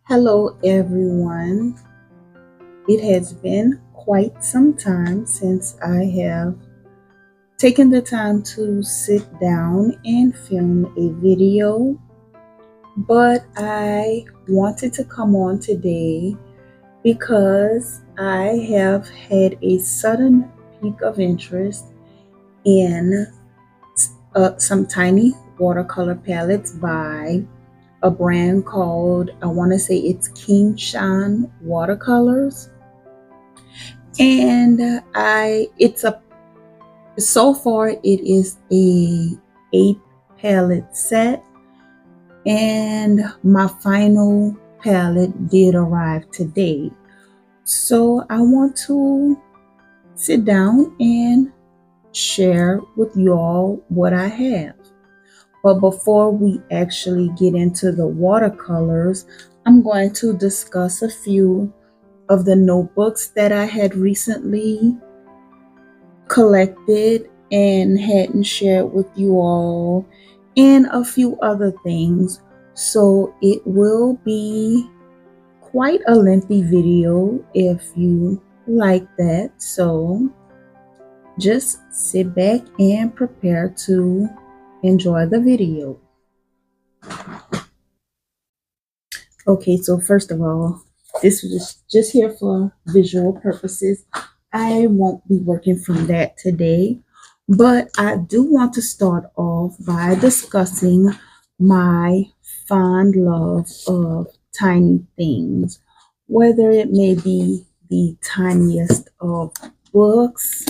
Hello, everyone. It has been quite some time since I have taken the time to sit down and film a video, but I wanted to come on today because I have had a sudden peak of interest in some tiny watercolor palettes by a brand called, I want to say it's Qianshan watercolors. And it's a so far it is a 8 palette set, and my final palette did arrive today. So I want to sit down and share with you all what I have. But before we actually get into the watercolors, I'm going to discuss a few of the notebooks that I had recently collected and hadn't shared with you all, and a few other things. So it will be quite a lengthy video if you like that. So just sit back and prepare to enjoy the video. Okay, so first of all, this was just here for visual purposes. I won't be working from that today, but I do want to start off by discussing my fond love of tiny things, whether it may be the tiniest of books,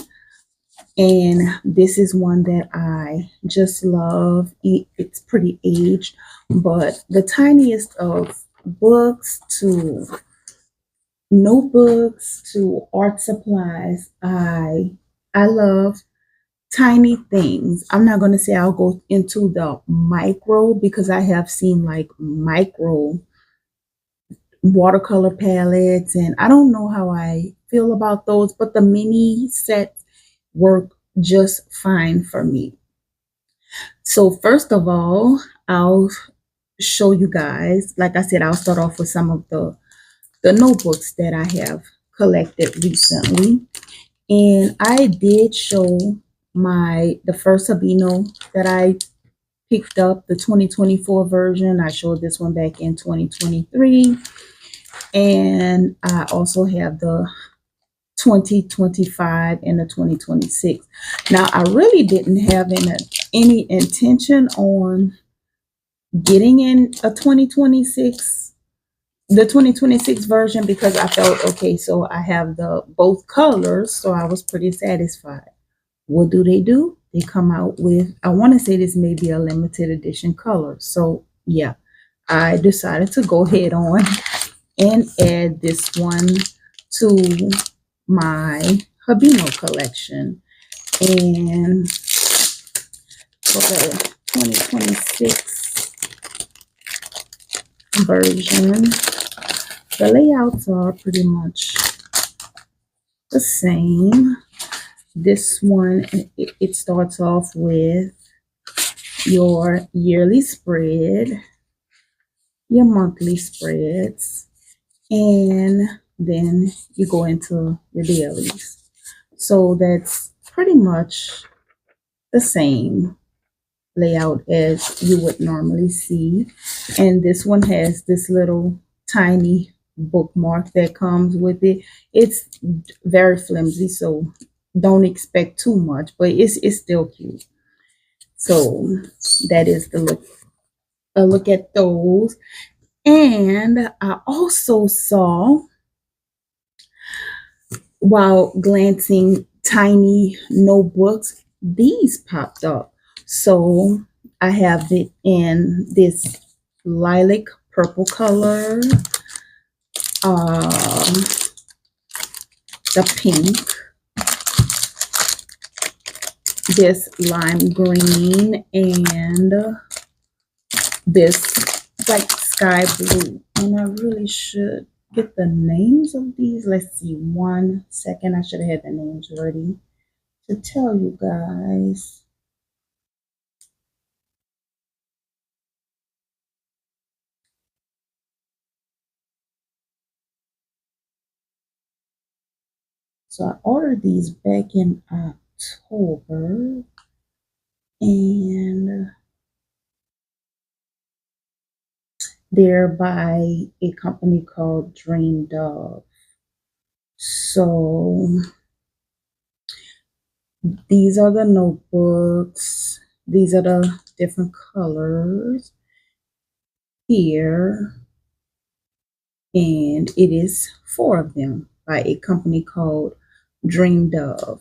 and this is one that I just love. It's pretty aged, but the tiniest of books to notebooks to art supplies. I love tiny things. I'm not going to say I'll go into the micro because I have seen like micro watercolor palettes, and I don't know how I feel about those, but the mini sets work just fine for me. So first of all, I'll show you guys, like I said, I'll start off with some of the notebooks that I have collected recently. And I did show the first Habino that I picked up, the 2024 version. I showed this one back in 2023. And I also have the 2025 and the 2026. Now, I really didn't have any intention on getting in a 2026, the 2026 version, because I felt okay, so I have the both colors, so I was pretty satisfied. What do? They come out with, I want to say this may be a limited edition color. So yeah, I decided to go ahead on and add this one to my Habino collection. And for the 2026 version, the layouts are pretty much the same. This one, it starts off with your yearly spread, your monthly spreads, and then you go into your dailies. So that's pretty much the same layout as you would normally see. And this one has this little tiny bookmark that comes with it. It's very flimsy, so don't expect too much, but it's still cute. So that is the look, a look at those. And I also saw, while glancing tiny notebooks, these popped up. So I have it in this lilac purple color, the pink, this lime green, and this like sky blue. And I really should get the names of these. Let's see, 1 second. I should have had the names ready to tell you guys. So I ordered these back in October, and they're by a company called Dream Dove. So these are the notebooks. These are the different colors here. And it is 4 of them by a company called Dream Dove.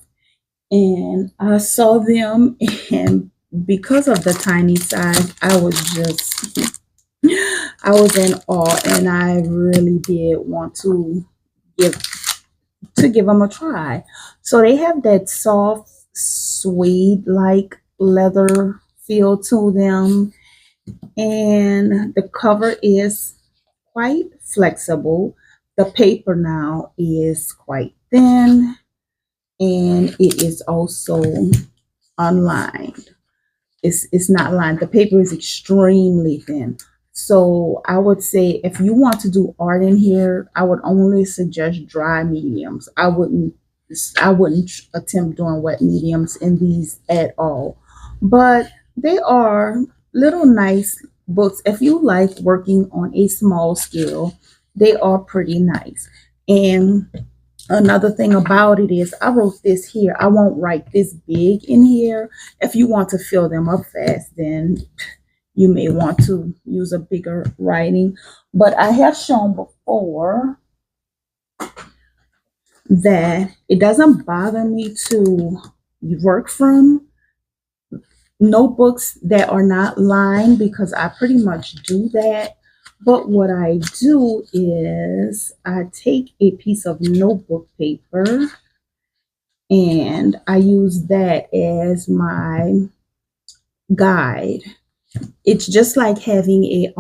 And I saw them, and because of the tiny size, I was in awe, and I really did want give give them a try. So they have that soft suede like leather feel to them, and the cover is quite flexible. The paper now is quite thin, and it is also unlined. It's not lined. The paper is extremely thin. So I would say if you want to do art in here, I would only suggest dry mediums. I wouldn't attempt doing wet mediums in these at all. But they are little nice books. If you like working on a small scale, they are pretty nice. And another thing about it is I wrote this here. I won't write this big in here. If you want to fill them up fast, then you may want to use a bigger writing. But I have shown before that it doesn't bother me to work from notebooks that are not lined, because I pretty much do that. But what I do is I take a piece of notebook paper and I use that as my guide. It's just like having a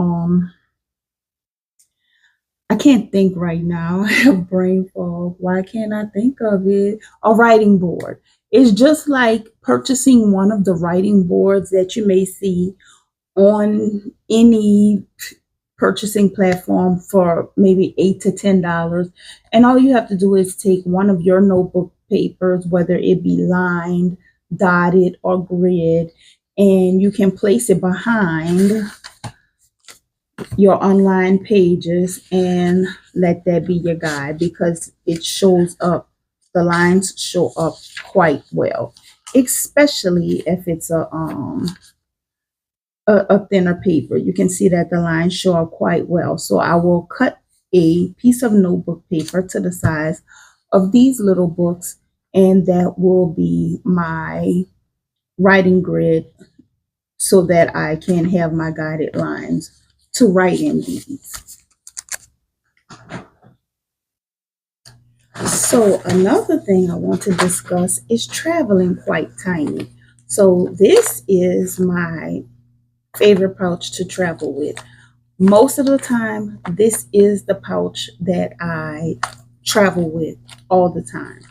I can't think right now. I have brain fog. Why can't I think of it? A writing board. It's just like purchasing one of the writing boards that you may see on any purchasing platform for maybe $8 to $10. And all you have to do is take one of your notebook papers, whether it be lined, dotted, or grid, and you can place it behind your online pages and let that be your guide, because it shows up, the lines show up quite well, especially if it's a thinner paper. You can see that the lines show up quite well. So I will cut a piece of notebook paper to the size of these little books, and that will be my writing grid so that I can have my guided lines to write in these. So another thing I want to discuss is traveling quite tiny. So this is my favorite pouch to travel with. Most of the time, this is the pouch that I travel with all the time.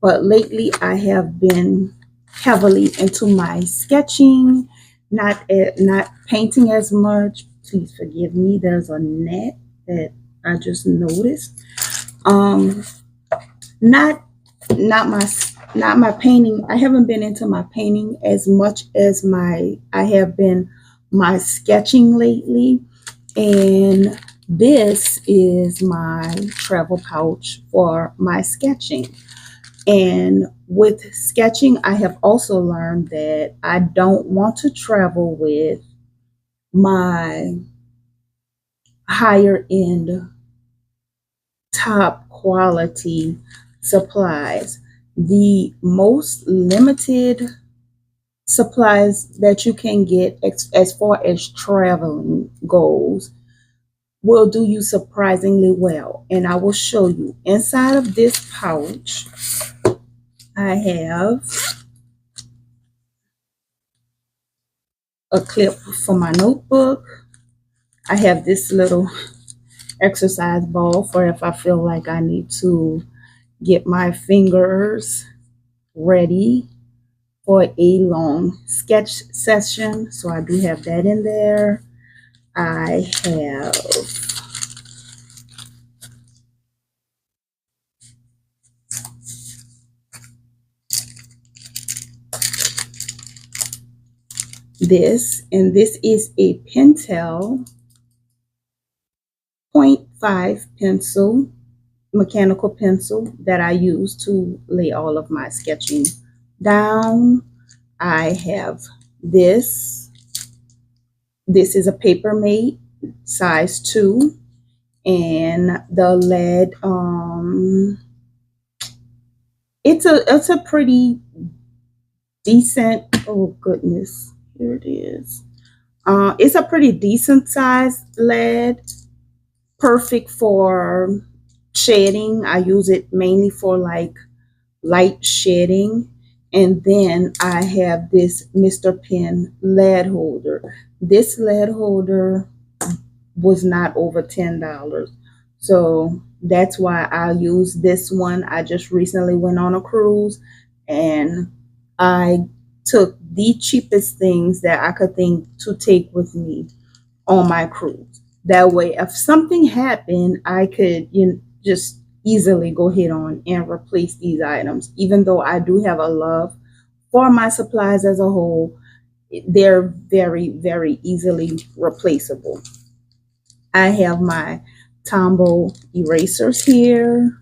But lately, I have been heavily into my sketching, not painting as much. Please forgive me. There's a net that I just noticed. Um, not not my not my painting. I haven't been into my painting as much as I have been my sketching lately. And this is my travel pouch for my sketching. And with sketching, I have also learned that I don't want to travel with my higher end, top quality supplies. The most limited supplies that you can get as far as traveling goes will do you surprisingly well. And I will show you. Inside of this pouch, I have a clip for my notebook. I have this little exercise ball for if I feel like I need to get my fingers ready for a long sketch session. So I do have that in there. I have this, and this is a Pentel 0.5 pencil, mechanical pencil that I use to lay all of my sketching down. I have this. This is a Paper Mate size 2, and the lead. It's a pretty decent. Oh goodness, here it is. It's a pretty decent size lead, perfect for shading. I use it mainly for like light shading. And then I have this Mr. Pen lead holder. This lead holder was not over $10. So that's why I use this one. I just recently went on a cruise and I took the cheapest things that I could think to take with me on my cruise. That way, if something happened, I could just easily go ahead on and replace these items. Even though I do have a love for my supplies as a whole, they're very, very easily replaceable. I have my Tombow erasers here,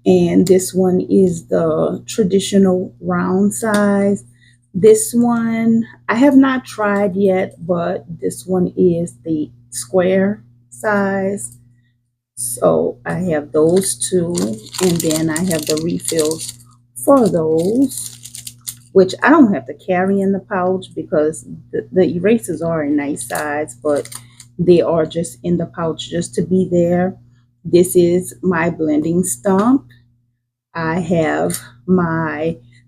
and this one is the traditional round size. This one I have not tried yet, but this one is the square size. So I have those two, and then I have the refills for those, which I don't have to carry in the pouch because the erasers are a nice size, but they are just in the pouch just to be there. This is my blending stump. I have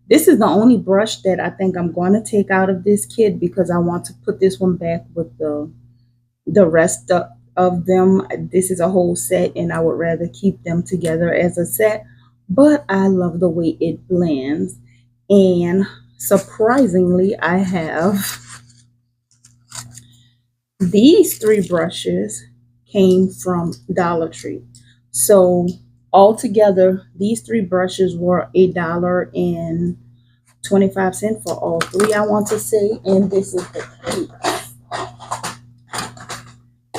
this is the only brush that I think I'm going to take out of this kit because I want to put this one back with the rest of them. This is a whole set and I would rather keep them together as a set, but I love the way it blends. And surprisingly, I have these 3 brushes came from Dollar Tree. So altogether, these 3 brushes were $1.25 for all 3, I want to say. And this is the case.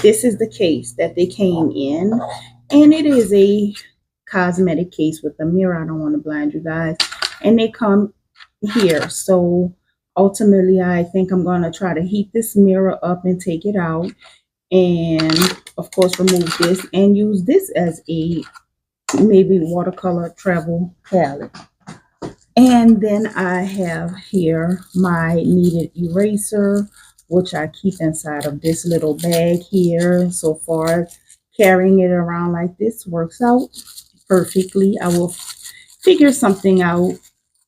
This is the case that they came in. And it is a cosmetic case with a mirror. I don't want to blind you guys. And they come here. So ultimately, I think I'm going to try to heat this mirror up and take it out. And of course, remove this and use this as a maybe watercolor travel palette. And then I have here my kneaded eraser, which I keep inside of this little bag here. So far, carrying it around like this works out perfectly. I will figure something out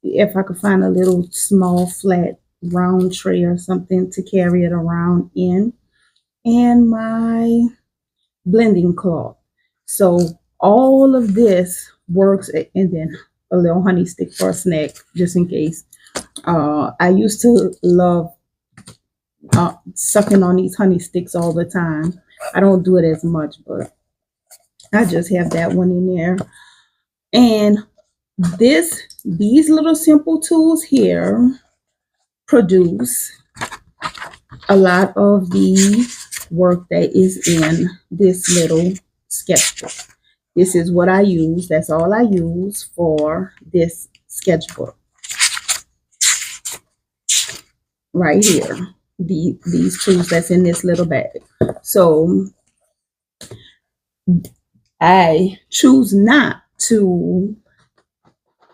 if I could find a little small flat round tray or something to carry it around in. And my blending cloth. So all of this works, and then a little honey stick for a snack, just in case. I used to love sucking on these honey sticks all the time. I don't do it as much, but I just have that one in there. And these little simple tools here produce a lot of the work that is in this little sketchbook. This is what I use. That's all I use for this sketchbook. Right here. These tools that's in this little bag. So I choose not to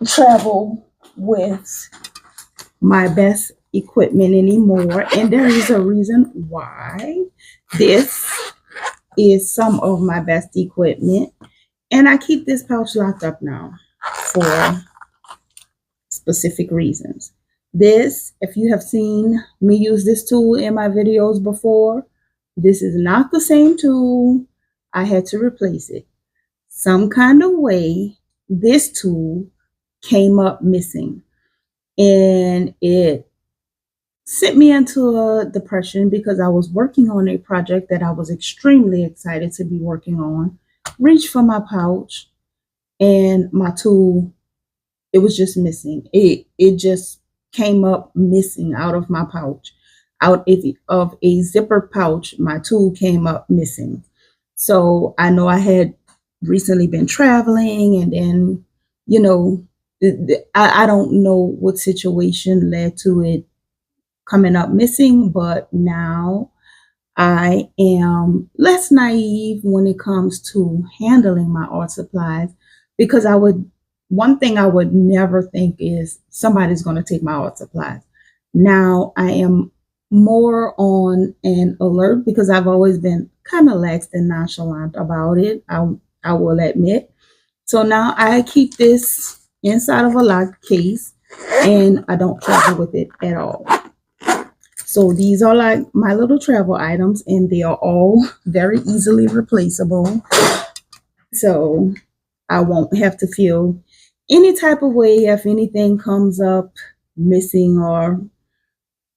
travel with my best equipment anymore, and there is a reason why. This is some of my best equipment, and I keep this pouch locked up now for specific reasons. This, if you have seen me use this tool in my videos before, this is not the same tool. I had to replace it. Some kind of way, this tool came up missing, and it sent me into a depression because I was working on a project that I was extremely excited to be working on. Reached for my pouch, and my tool, it was just missing. It just came up missing out of my pouch. Out of a zipper pouch, my tool came up missing. So I know I had recently been traveling, and then, you know, I don't know what situation led to it coming up missing, but now I am less naive when it comes to handling my art supplies, because one thing I would never think is somebody's going to take my art supplies. Now I am more on an alert because I've always been kind of lax and nonchalant about it. I will admit. So now I keep this inside of a locked case and I don't travel with it at all. So these are like my little travel items, and they are all very easily replaceable. So I won't have to feel any type of way if anything comes up missing or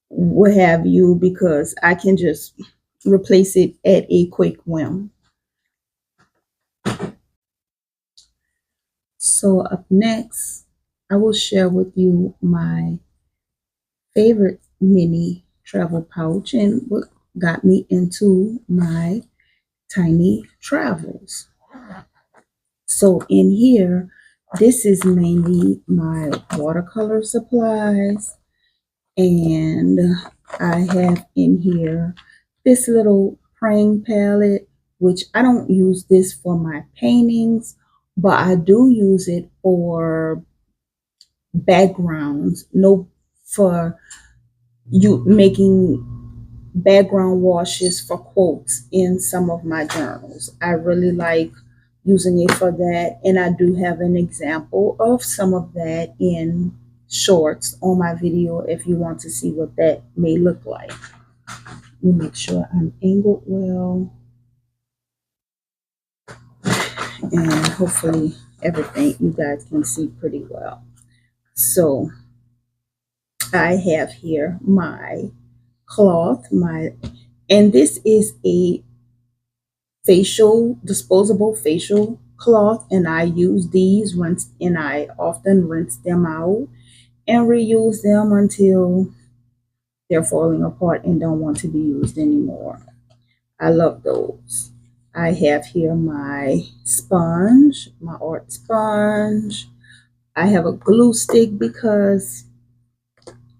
what have you, because I can just replace it at a quick whim. So up next, I will share with you my favorite mini travel pouch and what got me into my tiny travels. So in here, this is mainly my watercolor supplies, and I have in here this little praying palette, which I don't use this for my paintings, but I do use it for backgrounds, no, for you making background washes for quotes in some of my journals. I really like using it for that, and I do have an example of some of that in shorts on my video if you want to see what that may look like. Let me make sure I'm angled well, and hopefully everything you guys can see pretty well. So I have here my cloth, and this is a disposable facial cloth, and I use these once, and I often rinse them out and reuse them until they're falling apart and don't want to be used anymore. I love those. I have here my sponge, my art sponge. I have a glue stick because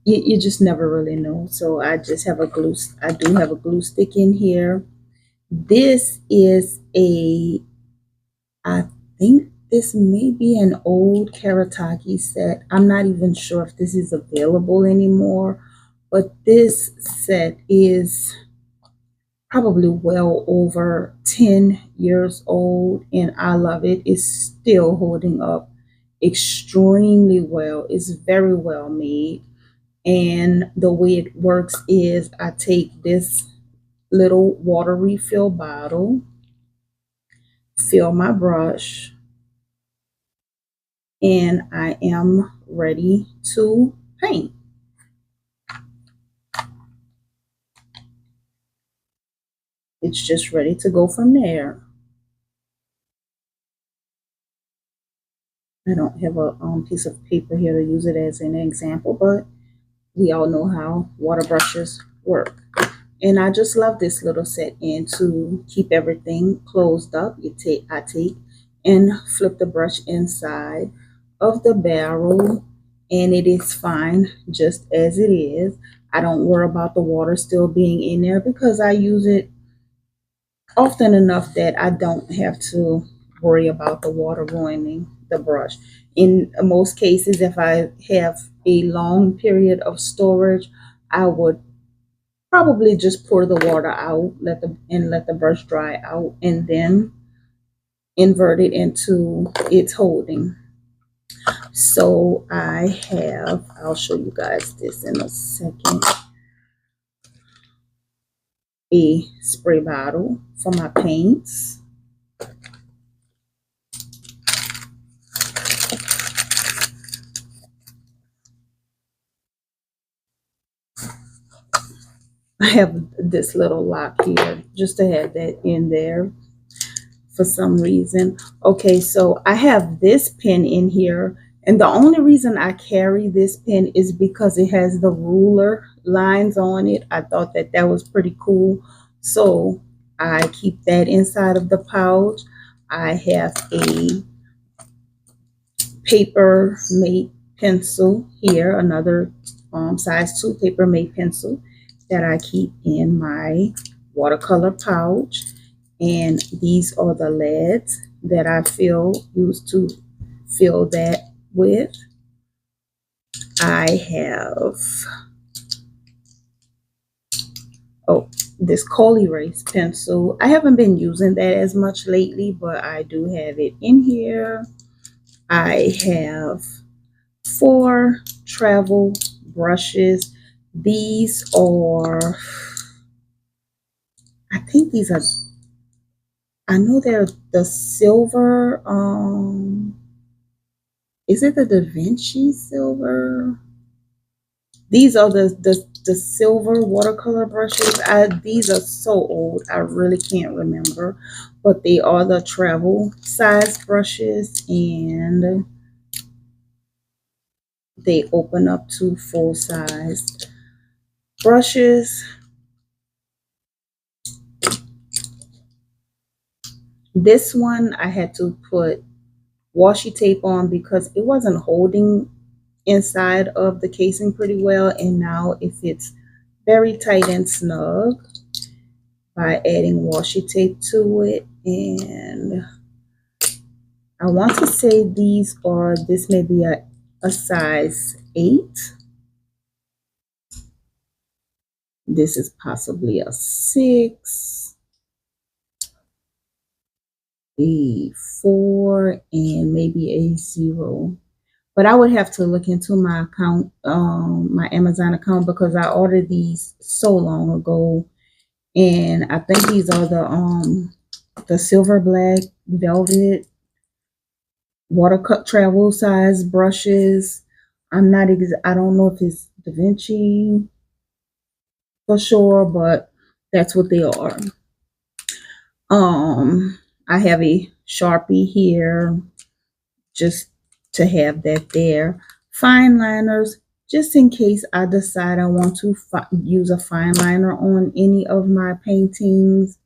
you just never really know. So I do have a glue stick in here. This is I think this may be an old Karataki set. I'm not even sure if this is available anymore, but this set is probably well over 10 years old, and I love it. It's still holding up extremely well. It's very well made. And the way it works is I take this little water refill bottle, fill my brush, and I am ready to paint. It's just ready to go from there. I don't have a piece of paper here to use it as an example, but we all know how water brushes work. And I just love this little set. And to keep everything closed up, I take and flip the brush inside of the barrel, and it is fine just as it is. I don't worry about the water still being in there because I use it often enough that I don't have to worry about the water ruining the brush. In most cases, if I have a long period of storage, I would probably just pour the water out, let the brush dry out, and then invert it into its holding. So I'll show you guys this in a second, a spray bottle for my paints. I have this little lock here just to have that in there for some reason. Okay, so I have this pen in here, And the only reason I carry this pen is because it has the ruler lines on it. I thought that that was pretty cool. So I keep that inside of the pouch. I have a paper mate pencil here, another size 2 paper mate pencil that I keep in my watercolor pouch. And these are the leads that I used to fill that with. I have, oh, this coal erase pencil. I haven't been using that as much lately, but I do have it in here. I have 4 travel brushes. These are, I think these are, I know they're the silver, is it the Da Vinci silver? These are the silver watercolor brushes. These are so old, I really can't remember. But they are the travel size brushes, and they open up to full size brushes. This one I had to put washi tape on because it wasn't holding inside of the casing pretty well, and now it fits very tight and snug by adding washi tape to it. And I want to say this may be a size 8. This is possibly a 6, a 4, and maybe a 0. But I would have to look into my account, my Amazon account, because I ordered these so long ago. And I think these are the silver black velvet watercolor travel size brushes. I don't know if it's Da Vinci for sure, but that's what they are. I have a Sharpie here just to have that there. Fine liners, just in case I decide I want to use a fine liner on any of my paintings.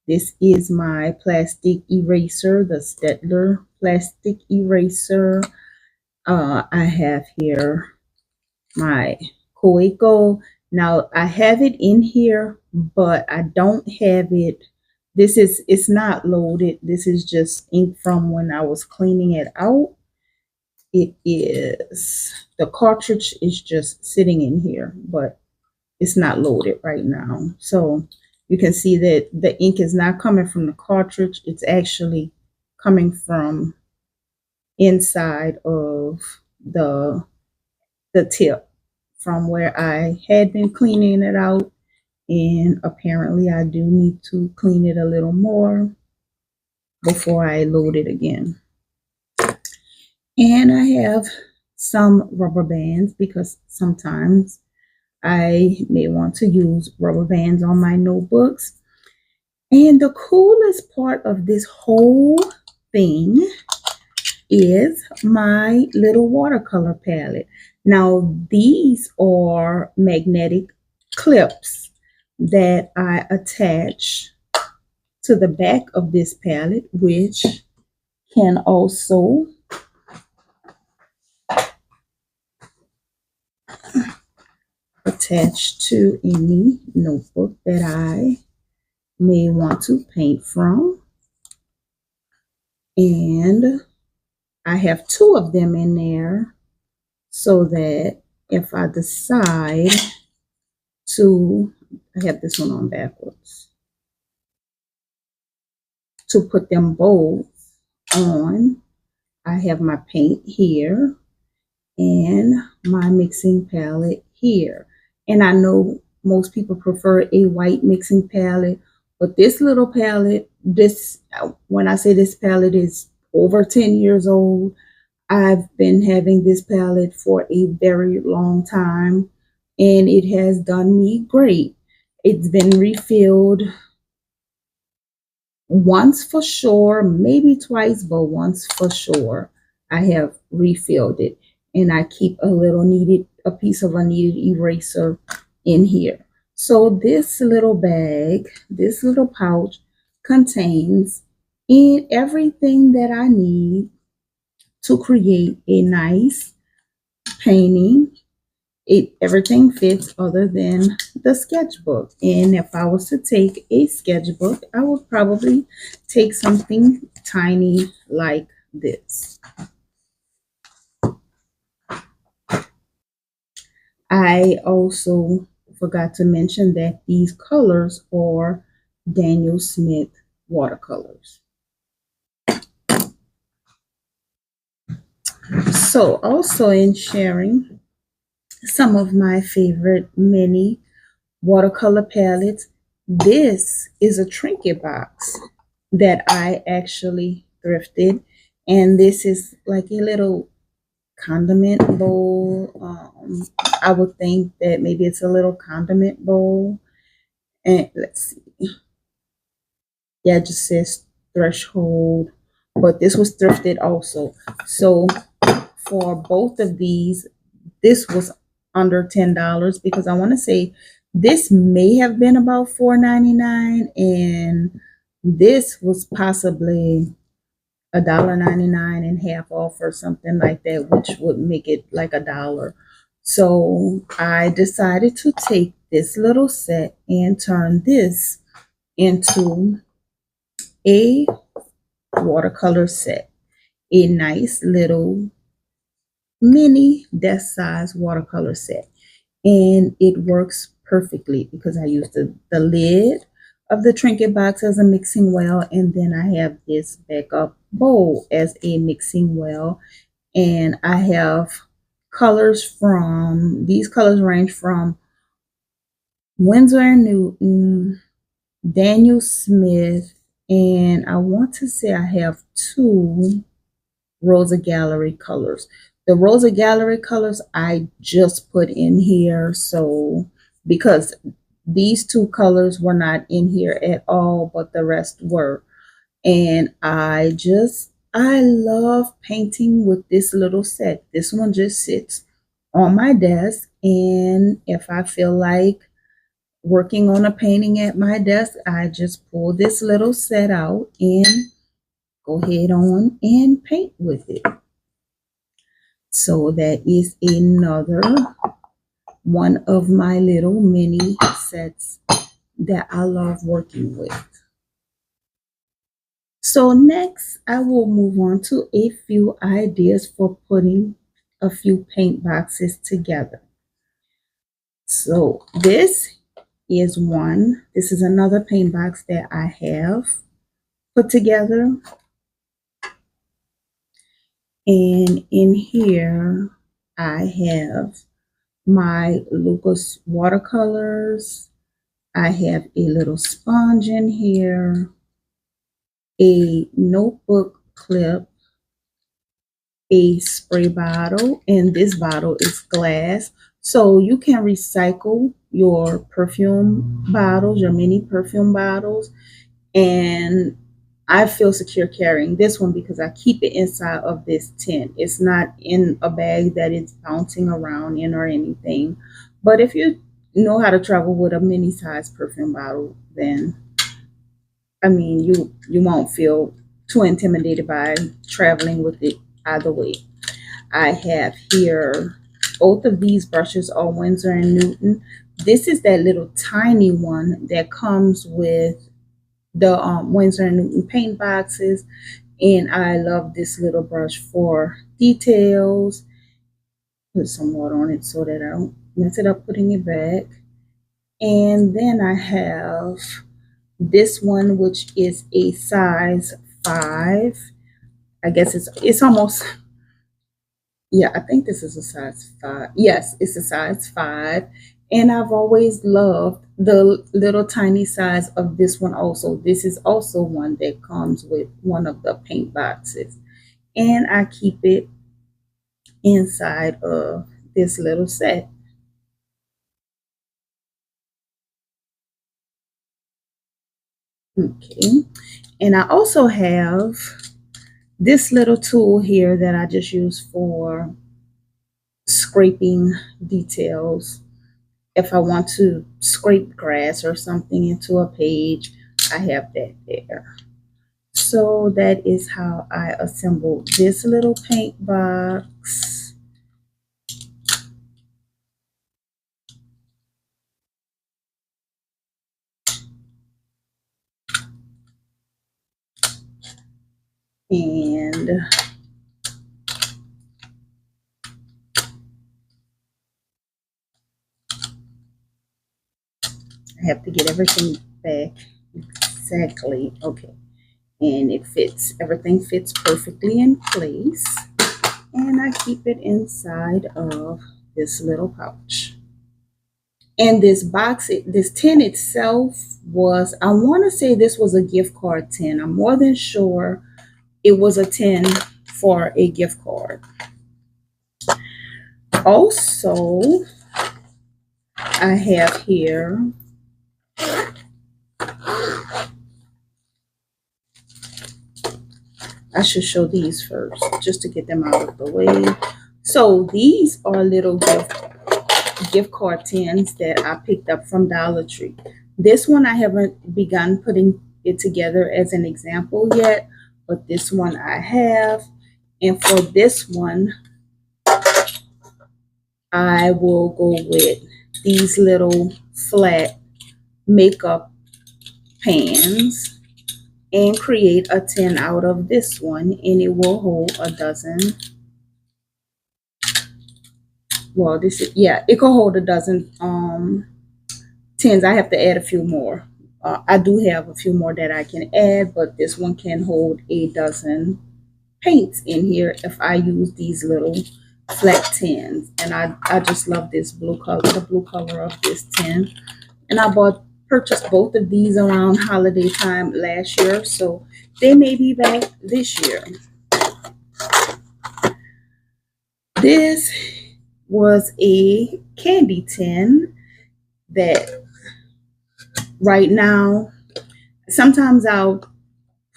This is my plastic eraser, the Staedtler plastic eraser. I have here my Coeco. Now I have it in here, but I don't have it. It's not loaded. This is just ink from when I was cleaning it out. The cartridge is just sitting in here, but it's not loaded right now. So you can see that the ink is not coming from the cartridge. It's actually coming from inside of the tip from where I had been cleaning it out. And apparently I do need to clean it a little more before I load it again. And I have some rubber bands because sometimes I may want to use rubber bands on my notebooks. And the coolest part of this whole thing is my little watercolor palette. Now, these are magnetic clips that I attach to the back of this palette, which can also attach to any notebook that I may want to paint from. And I have 2 of them in there so that if I decide to, I have this one on backwards, to put them both on, I have my paint here and my mixing palette here. And I know most people prefer a white mixing palette, but this little palette, when I say this palette is over 10 years old, I've been having this palette for a very long time, and it has done me great. It's been refilled once for sure, maybe twice, but once for sure. I have refilled it, and I keep a piece of a kneaded eraser in here. So this little bag, this little pouch contains in everything that I need to create a nice painting. Everything fits other than the sketchbook. And if I was to take a sketchbook, I would probably take something tiny like this. I also forgot to mention that these colors are Daniel Smith watercolors. So also in sharing some of my favorite mini watercolor palettes, this is a trinket box that I actually thrifted. And this is like a little condiment bowl. I would think that maybe it's a little condiment bowl. And let's see. Yeah, it just says threshold. But this was thrifted also. So for both of these, this was under $10 because I want to say this may have been about $4.99 and this was possibly $1.99 and half off or something like that, which would make it like $1. So I decided to take this little set and turn this into a watercolor set, a nice little mini desk size watercolor set. And it works perfectly because I used the lid of the trinket box as a mixing well, and then I have this backup bowl as a mixing well. And I have these colors range from Winsor and Newton, Daniel Smith, and I want to say I have two Rosa Gallery colors. The Rosa Gallery colors I just put in here, so because these two colors were not in here at all, but the rest were. And I love painting with this little set. This one just sits on my desk, and if I feel like working on a painting at my desk, I just pull this little set out and go ahead on and paint with it. So that is another one of my little mini sets that I love working with. So next, I will move on to a few ideas for putting a few paint boxes together. So this is one. This is another paint box that I have put together. And in here, I have my Lucas watercolors. I have a little sponge in here, a notebook clip, a spray bottle, and this bottle is glass. So you can recycle your perfume bottles, your mini perfume bottles. And I feel secure carrying this one because I keep it inside of this tin. It's not in a bag that it's bouncing around in or anything. But if you know how to travel with a mini size perfume bottle, then I mean you won't feel too intimidated by traveling with it either way. I have here both of these brushes are Winsor and Newton. This is that little tiny one that comes with the Winsor and Newton paint boxes, and I love this little brush for details. Put some water on it so that I don't mess it up putting it back. And then I have this one, which is a size 5. I guess it's almost, yeah, I think this is a size 5. Yes, it's a size 5. And I've always loved the little tiny size of this one also. This is also one that comes with one of the paint boxes. And I keep it inside of this little set. Okay. And I also have this little tool here that I just use for scraping details. If I want to scrape grass or something into a page, I have that there. So that is how I assembled this little paint box. And I have to get everything back exactly. Okay. And it fits, everything fits perfectly in place. And I keep it inside of this little pouch. And this box, this tin itself was, I want to say this was a gift card tin. I'm more than sure it was a tin for a gift card. Also, I have here I should show these first just to get them out of the way. So these are little gift card tins that I picked up from Dollar Tree. This one I haven't begun putting it together as an example yet, but this one I have. And for this one, I will go with these little flat makeup pans and create a tin out of this one, and it will hold a dozen. Well, this is, yeah, it could hold a dozen tins. I have to add a few more. I do have a few more that I can add, but this one can hold a dozen paints in here if I use these little flat tins. And I just love this blue color, the blue color of this tin. And I purchased both of these around holiday time last year, so they may be back this year. This was a candy tin that right now, sometimes I'll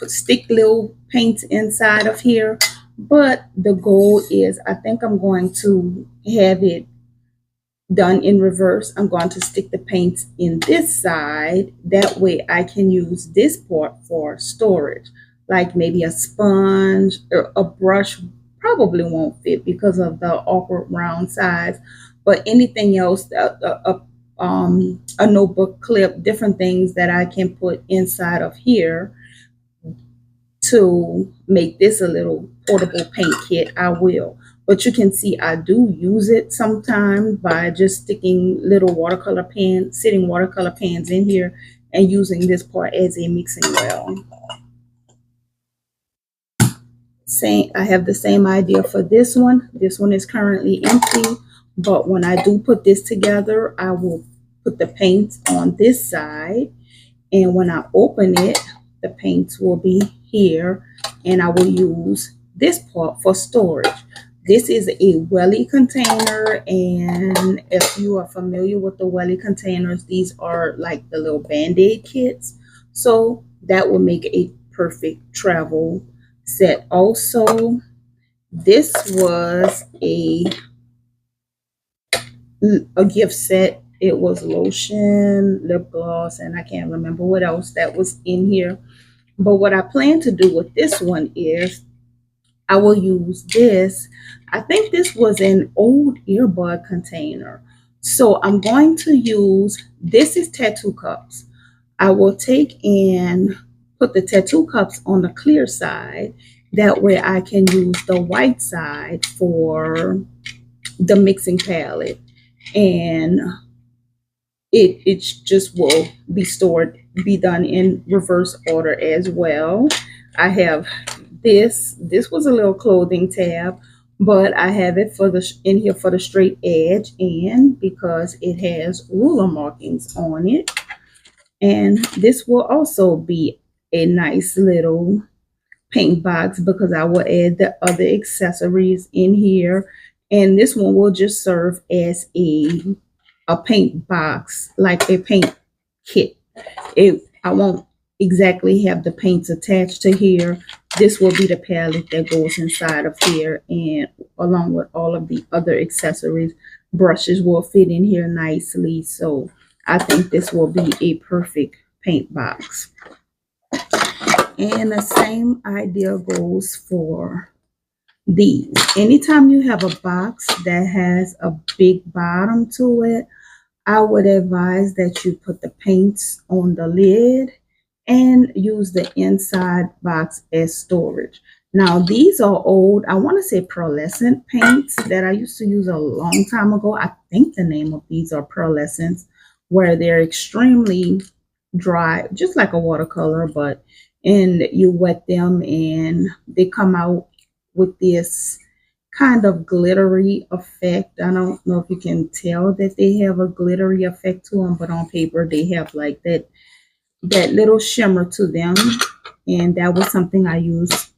stick little paints inside of here, but the goal is I think I'm going to have it done in reverse. I'm going to stick the paints in this side. That way I can use this part for storage, like maybe a sponge or a brush. Probably won't fit because of the awkward round size, but anything else, a notebook clip, different things that I can put inside of here to make this a little portable paint kit, I will. But you can see I do use it sometimes by just sticking little watercolor pans, sitting watercolor pans in here and using this part as a mixing well. I have the same idea for this one. This one is currently empty, but when I do put this together, I will put the paints on this side, and when I open it, the paints will be here, and I will use this part for storage. This is a welly container, and if you are familiar with the welly containers, these are like the little Band-Aid kits. So that will make a perfect travel set. Also, this was a gift set. It was lotion, lip gloss, and I can't remember what else that was in here. But what I plan to do with this one is I will use this. I think this was an old earbud container. So I'm going to use, this is tattoo cups. I will take and put the tattoo cups on the clear side. That way I can use the white side for the mixing palette. And it just will be stored, be done in reverse order as well. I have this was a little clothing tab, but I have it for the in here for the straight edge, and because it has ruler markings on it. And this will also be a nice little paint box because I will add the other accessories in here, and this one will just serve as a paint box, like a paint kit. I won't exactly have the paints attached to here, this will be the palette that goes inside of here, and along with all of the other accessories, brushes will fit in here nicely. So I think this will be a perfect paint box. And the same idea goes for these. Anytime you have a box that has a big bottom to it, I would advise that you put the paints on the lid and use the inside box as storage. Now, these are old, I want to say pearlescent paints that I used to use a long time ago. I think the name of these are pearlescents, where they're extremely dry, just like a watercolor, and you wet them and they come out with this kind of glittery effect. I don't know if you can tell that they have a glittery effect to them, but on paper they have like that little shimmer to them. And that was something I used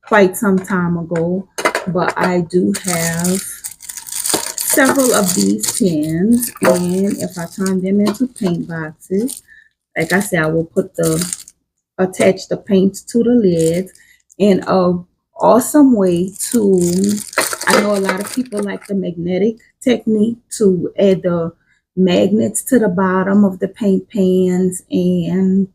quite some time ago. But I do have several of these pens, and if I turn them into paint boxes, like I said, I will attach the paints to the lids. And a awesome way to, I know a lot of people like the magnetic technique to add the magnets to the bottom of the paint pans and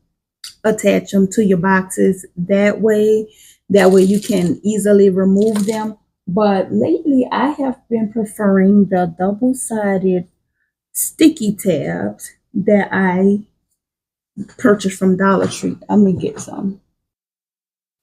attach them to your boxes that way you can easily remove them. But lately I have been preferring the double-sided sticky tabs that I purchased from Dollar Tree. I'm gonna get some.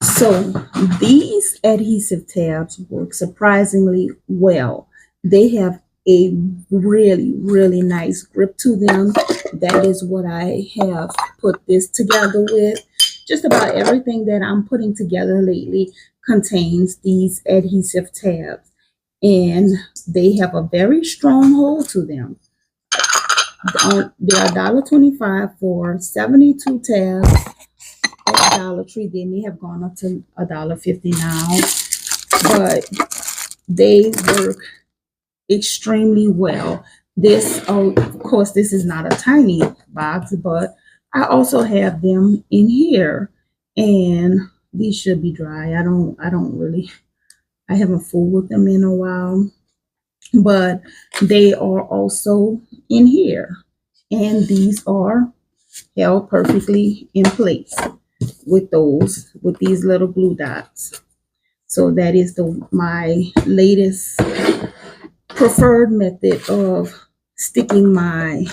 So these adhesive tabs work surprisingly well. They have a really, really nice grip to them. That is what I have put this together with. Just about everything that I'm putting together lately contains these adhesive tabs, and they have a very strong hold to them. They're $1.25 for 72 tabs at Dollar Tree. They may have gone up to $1.50 now, but they work extremely well. This, of course, this is not a tiny box, but I also have them in here, and these should be dry. I haven't fooled with them in a while, but they are also in here, and these are held perfectly in place with these little glue dots. So that is my latest preferred method of sticking my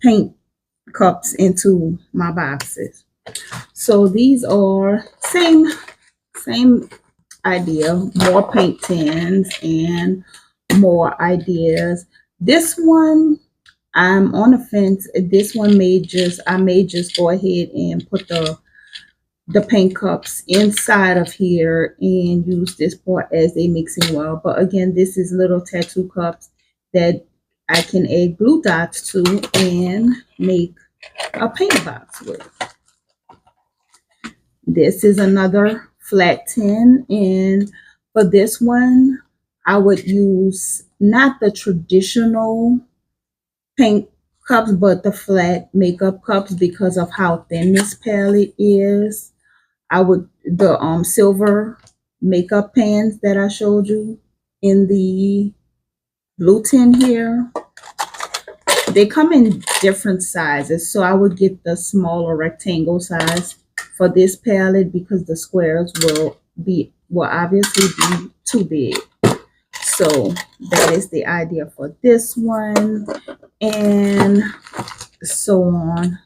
paint cups into my boxes. So these are same idea, more paint tins and more ideas. This one, I'm on the fence. This one I may just go ahead and put the paint cups inside of here and use this part as a mixing well. But again, this is little tattoo cups that I can add glue dots to and make a paint box with. This is another flat tin, and for this one, I would use not the traditional paint cups, but the flat makeup cups because of how thin this palette is. The silver makeup pans that I showed you in the blue tin here, they come in different sizes. So I would get the smaller rectangle size for this palette because the squares will obviously be too big. So that is the idea for this one, and so on.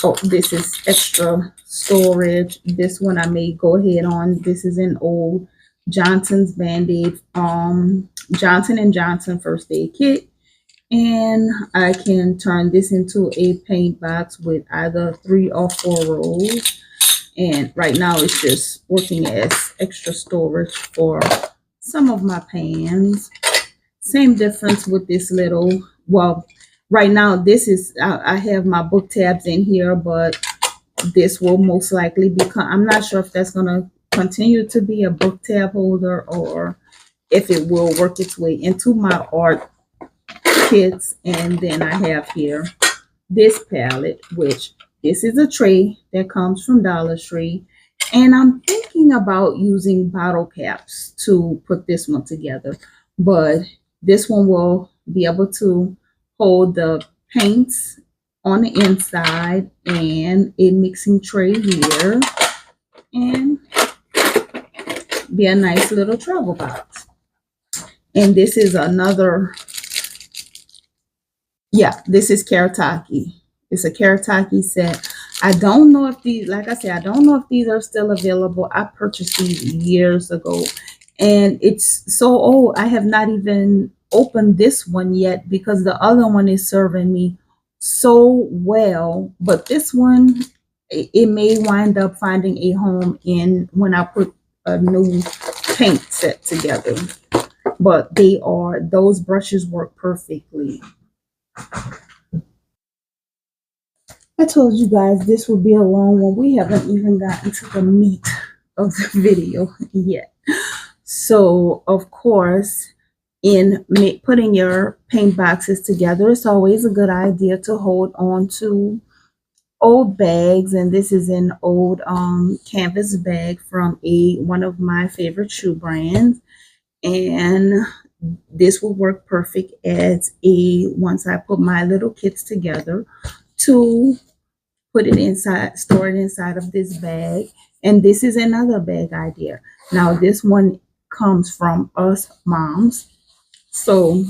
Oh, this is extra storage. This one I may go ahead on. This is an old Johnson's Band-Aid, Johnson & Johnson first aid kit. And I can turn this into a paint box with either 3 or 4 rows. And right now it's just working as extra storage for some of my pans. Same difference with this little, well, right now this is, I have my book tabs in here, but this will most likely become, I'm not sure if that's going to continue to be a book tab holder or if it will work its way into my art kits. And then I have here this palette, which this is a tray that comes from Dollar Tree. And I'm thinking about using bottle caps to put this one together. But this one will be able to hold the paints on the inside and a mixing tray here, and be a nice little travel box. And this is another, yeah, this is Karataki. It's a Karataki set. I don't know if these, like I said, I don't know if these are still available. I purchased these years ago, and it's so old. I have not even opened this one yet because the other one is serving me so well. But this one, it may wind up finding a home in when I put a new paint set together. But those brushes work perfectly. I told you guys this would be a long one. We haven't even gotten to the meat of the video yet. So, of course, in putting your paint boxes together, it's always a good idea to hold on to old bags. And this is an old canvas bag from one of my favorite shoe brands. And this will work perfect as once I put my little kits together, to put it inside, store it inside of this bag. And this is another bag idea. Now this one comes from us moms. So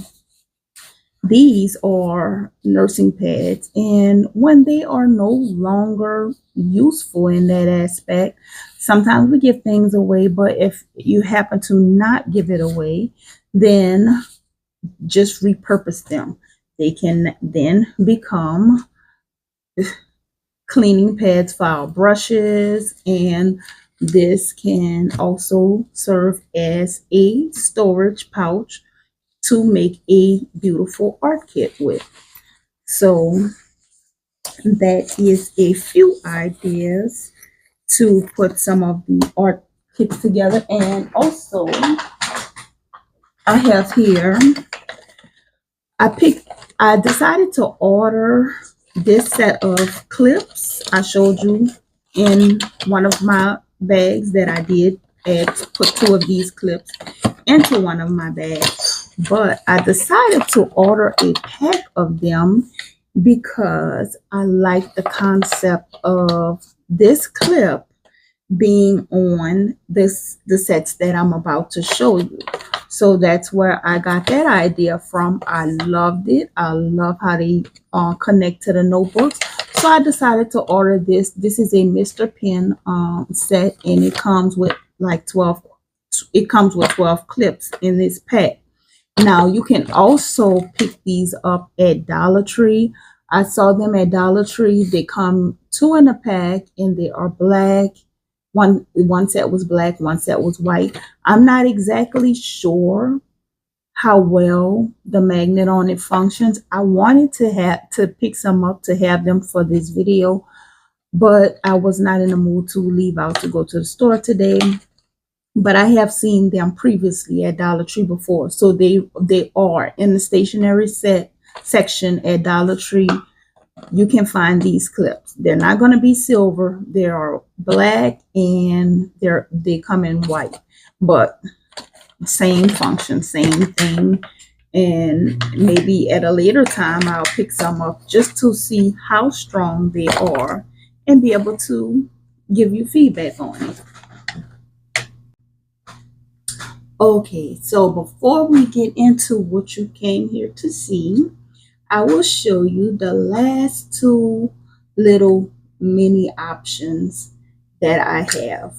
these are nursing pads, and when they are no longer useful in that aspect, sometimes we give things away. But if you happen to not give it away, then just repurpose them. They can then become cleaning pads for our brushes, and this can also serve as a storage pouch to make a beautiful art kit with. So that is a few ideas to put some of the art kits together. And also I have here, I decided to order this set of clips. I showed you in one of my bags that I did put 2 of these clips into one of my bags. But I decided to order a pack of them because I like the concept of this clip being on the sets that I'm about to show you. So that's where I got that idea from. I loved it. I love how they connect to the notebooks. So I decided to order this. This is a Mr. Pen set, and it comes with like 12. It comes with 12 clips in this pack. Now you can also pick these up at Dollar Tree. I saw them at Dollar Tree. They come 2 in a pack, and they are black. One set was black, one set was white. I'm not exactly sure how well the magnet on it functions. I wanted to pick some up to have them for this video, but I was not in the mood to leave out to go to the store today. But I have seen them previously at Dollar Tree before. So they are in the stationery section at Dollar Tree. You can find these clips. They're not going to be silver. They are black, and they come in white, but same function, same thing. And maybe at a later time I'll pick some up just to see how strong they are and be able to give you feedback on it. Okay, so before we get into what you came here to see, I will show you the last 2 little mini options that I have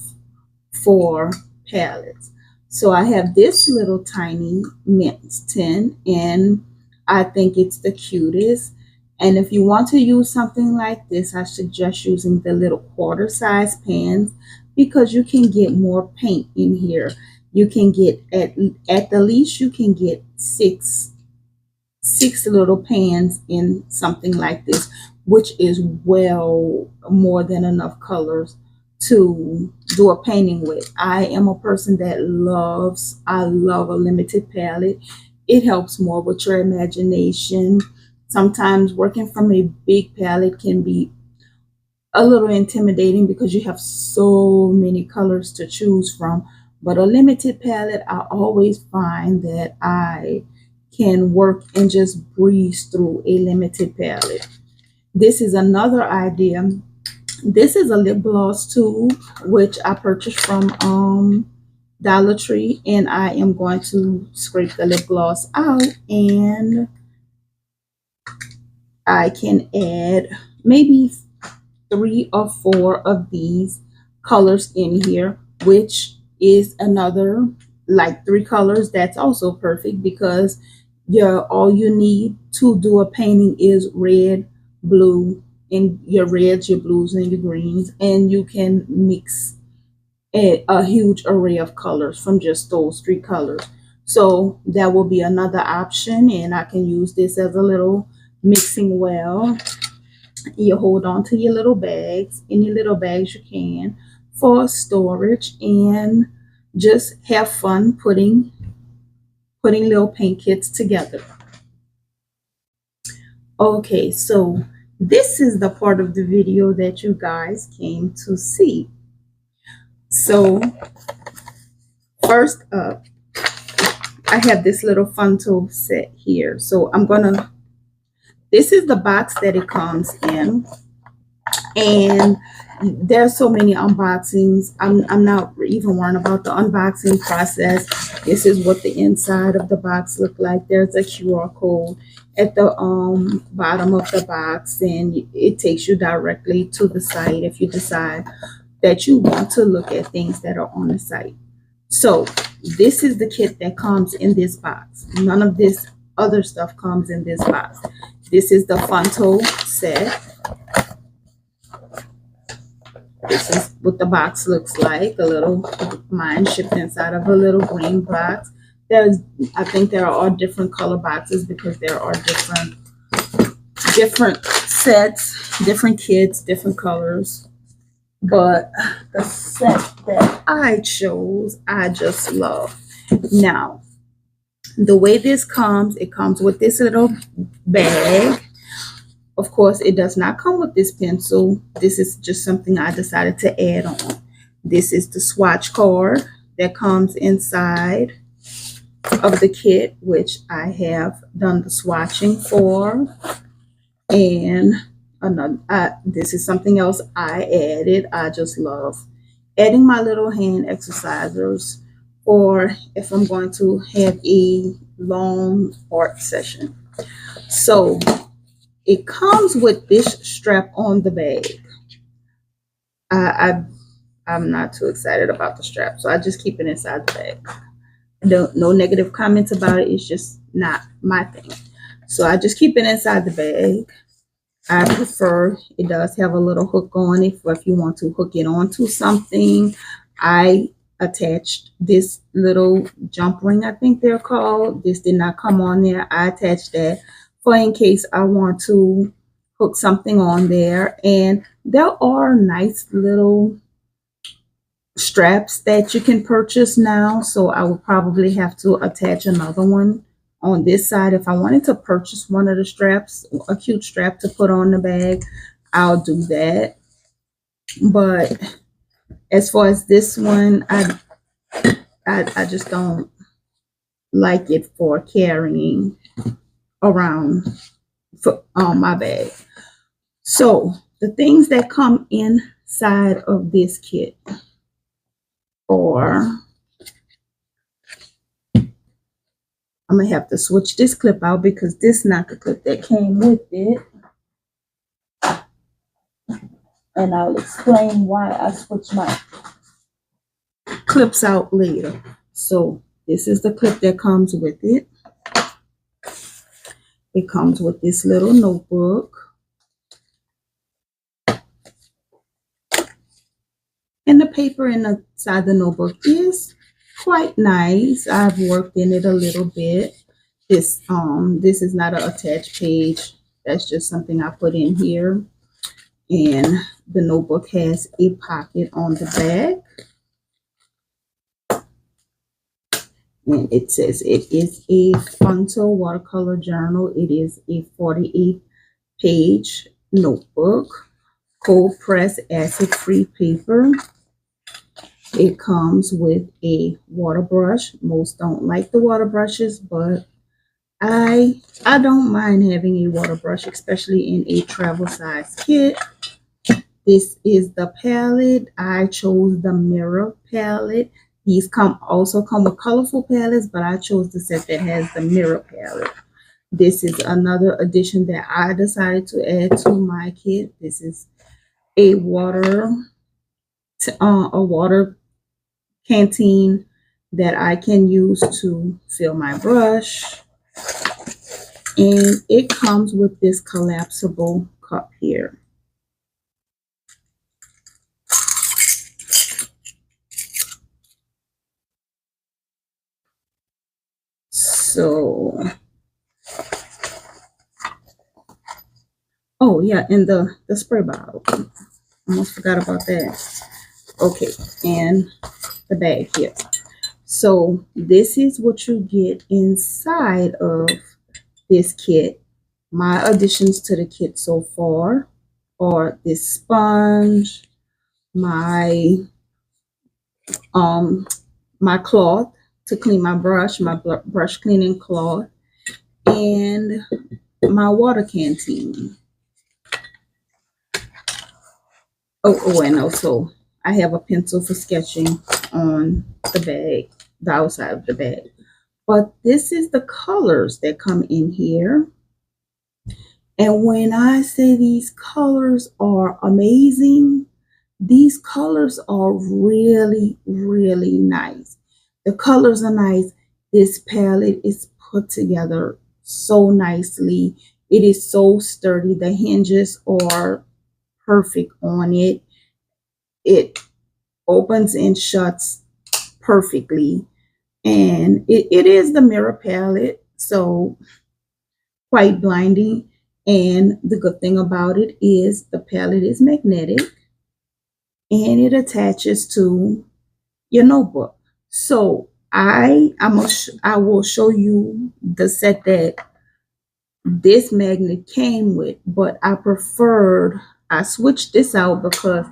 for palettes. So I have this little tiny mint tin, and I think it's the cutest. And if you want to use something like this, I suggest using the little quarter size pans, because you can get more paint in here. You can get at the least you can get 6 little pans in something like this, which is well more than enough colors to do a painting with. I am a person that I love a limited palette, it helps more with your imagination. Sometimes working from a big palette can be a little intimidating because you have so many colors to choose from. But a limited palette, I always find that I can work and just breeze through a limited palette. This is another idea. This is a lip gloss tube, which I purchased from Dollar Tree, and I am going to scrape the lip gloss out, and I can add maybe 3 or 4 of these colors in here, which is another like 3 colors. That's also perfect because all you need to do a painting is red, blue, and your reds, your blues, and your greens, and you can mix a huge array of colors from just those 3 colors. So that will be another option, and I can use this as a little mixing well. You hold on to your little bags, any little bags you can, for storage, and just have fun putting little paint kits together. Okay, so this is the part of the video that you guys came to see. So first up, I have this little Funto set here. So this is the box that it comes in, and there's so many unboxings. I'm not even worrying about the unboxing process. This is what the inside of the box look like. There's a QR code at the bottom of the box, and it takes you directly to the site if you decide that you want to look at things that are on the site. So this is the kit that comes in this box. None of this other stuff comes in this box. This is the Funto set. This is what the box looks like. Mine shipped inside of a little green box. I think there are all different color boxes because there are different sets, different kits, different colors. But the set that I chose, I just love. Now, the way this comes, it comes with this little bag. Of course, it does not come with this pencil. This is just something I decided to add on. This is the swatch card that comes inside of the kit, which I have done the swatching for. And this is something else I added. I just love adding my little hand exercisers, or if I'm going to have a long art session. So it comes with this strap on the bag. I'm not too excited about the strap, so I just keep it inside the bag. No negative comments about it. It's just not my thing. So I just keep it inside the bag. I prefer, it does have a little hook on it for if you want to hook it onto something. I attached this little jump ring, I think they're called. This did not come on there. I attached that for in case I want to hook something on there. And there are nice little straps that you can purchase now. So I would probably have to attach another one on this side. If I wanted to purchase one of the straps, a cute strap to put on the bag, I'll do that. But as far as this one, I just don't like it for carrying around my bag. So the things that come inside of this kit are, I'm gonna have to switch this clip out because this is not the clip that came with it. And I'll explain why I switched my clips out later. So this is the clip that comes with it. It comes with this little notebook. And the paper inside the notebook is quite nice. I've worked in it a little bit. This is not an attached page. That's just something I put in here. And the notebook has a pocket on the back. And it says it is a Funto watercolor journal. It is a 48-page notebook, cold press acid free paper. It comes with a water brush. Most don't like the water brushes, but I don't mind having a water brush, especially in a travel size kit. This is the palette. I chose the mirror palette. These also come with colorful palettes, but I chose the set that has the mirror palette. This is another addition that I decided to add to my kit. This is a water canteen that I can use to fill my brush. And it comes with this collapsible cup here. So, oh yeah, and the spray bottle. Almost forgot about that. Okay, and the bag here. So this is what you get inside of this kit. My additions to the kit so far are this sponge, my my cloth to clean my brush, my brush cleaning cloth, and my water canteen. Oh, and also I have a pencil for sketching on the bag, the outside of the bag. But this is the colors that come in here. And when I say these colors are amazing, these colors are really, really nice. The colors are nice. This palette is put together so nicely. It is so sturdy. The hinges are perfect on it. It opens and shuts perfectly. And it is the mirror palette, so quite blinding. And the good thing about it is the palette is magnetic and it attaches to your notebook. So I will show you the set that this magnet came with, but I switched this out because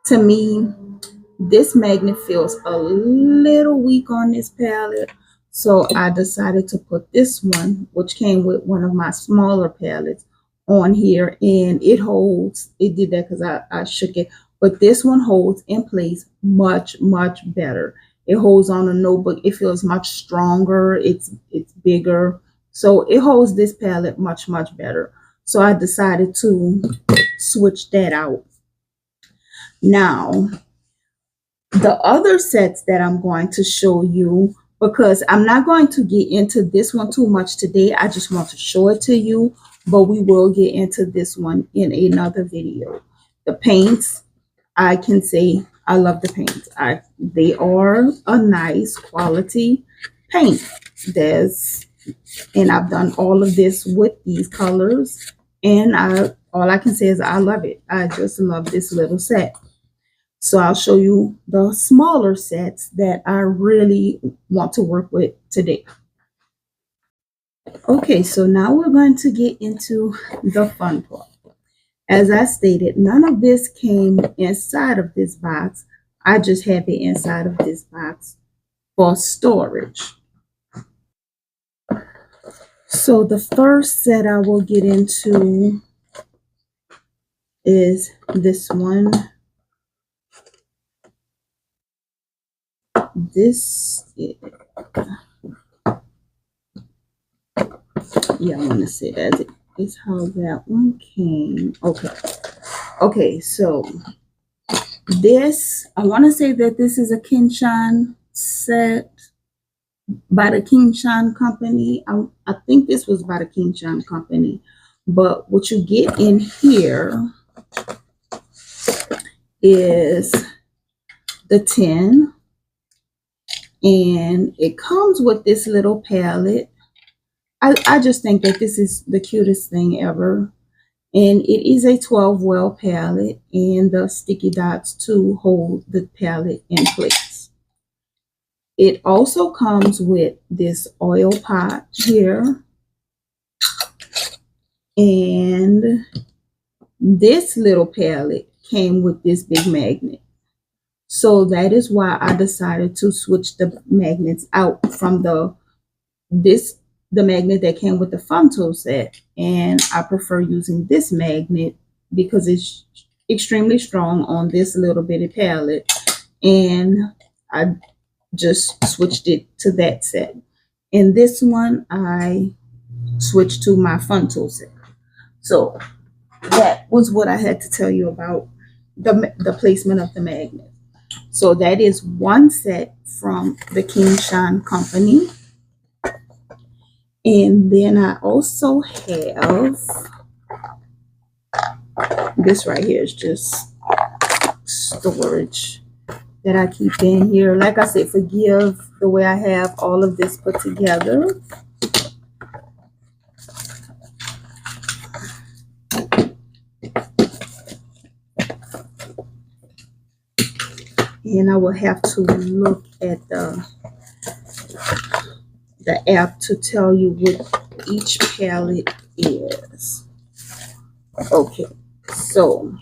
to me this magnet feels a little weak on this palette. So I decided to put this one, which came with one of my smaller palettes, on here, and it did that because I shook it, but this one holds in place much, much better. It holds on a notebook. It feels much stronger. It's bigger. So it holds this palette much, much better. So I decided to switch that out. Now, the other sets that I'm going to show you, because I'm not going to get into this one too much today. I just want to show it to you, but we will get into this one in another video. The paints, I can say I love the paints. They are a nice quality paint. And I've done all of this with these colors, and all I can say is I love it. I just love this little set. So I'll show you the smaller sets that I really want to work with today. Okay, so now we're going to get into the fun part. As I stated, none of this came inside of this box. I just have it inside of this box for storage. So the first set I will get into is this one. Yeah, I want to say that is how that one came. Okay, so I want to say that this is a Qianshan set by the Qianshan company. I think this was by the Qianshan company, but what you get in here is the tin, and it comes with this little palette. I just think that this is the cutest thing ever. And it is a 12 well palette, and the sticky dots to hold the palette in place. It also comes with this oil pot here, and this little palette came with this big magnet. So that is why I decided to switch the magnets out from the magnet that came with the fun tool set, and I prefer using this magnet because it's extremely strong on this little bitty palette, and I just switched it to that set. And this one I switched to my fun tool set. So that was what I had to tell you about the placement of the magnet. So that is one set from the Qianshan company. And then I also have this right here is just storage that I keep in here. Like I said, forgive the way I have all of this put together. And I will have to look at the app to tell you what each palette is. Okay, so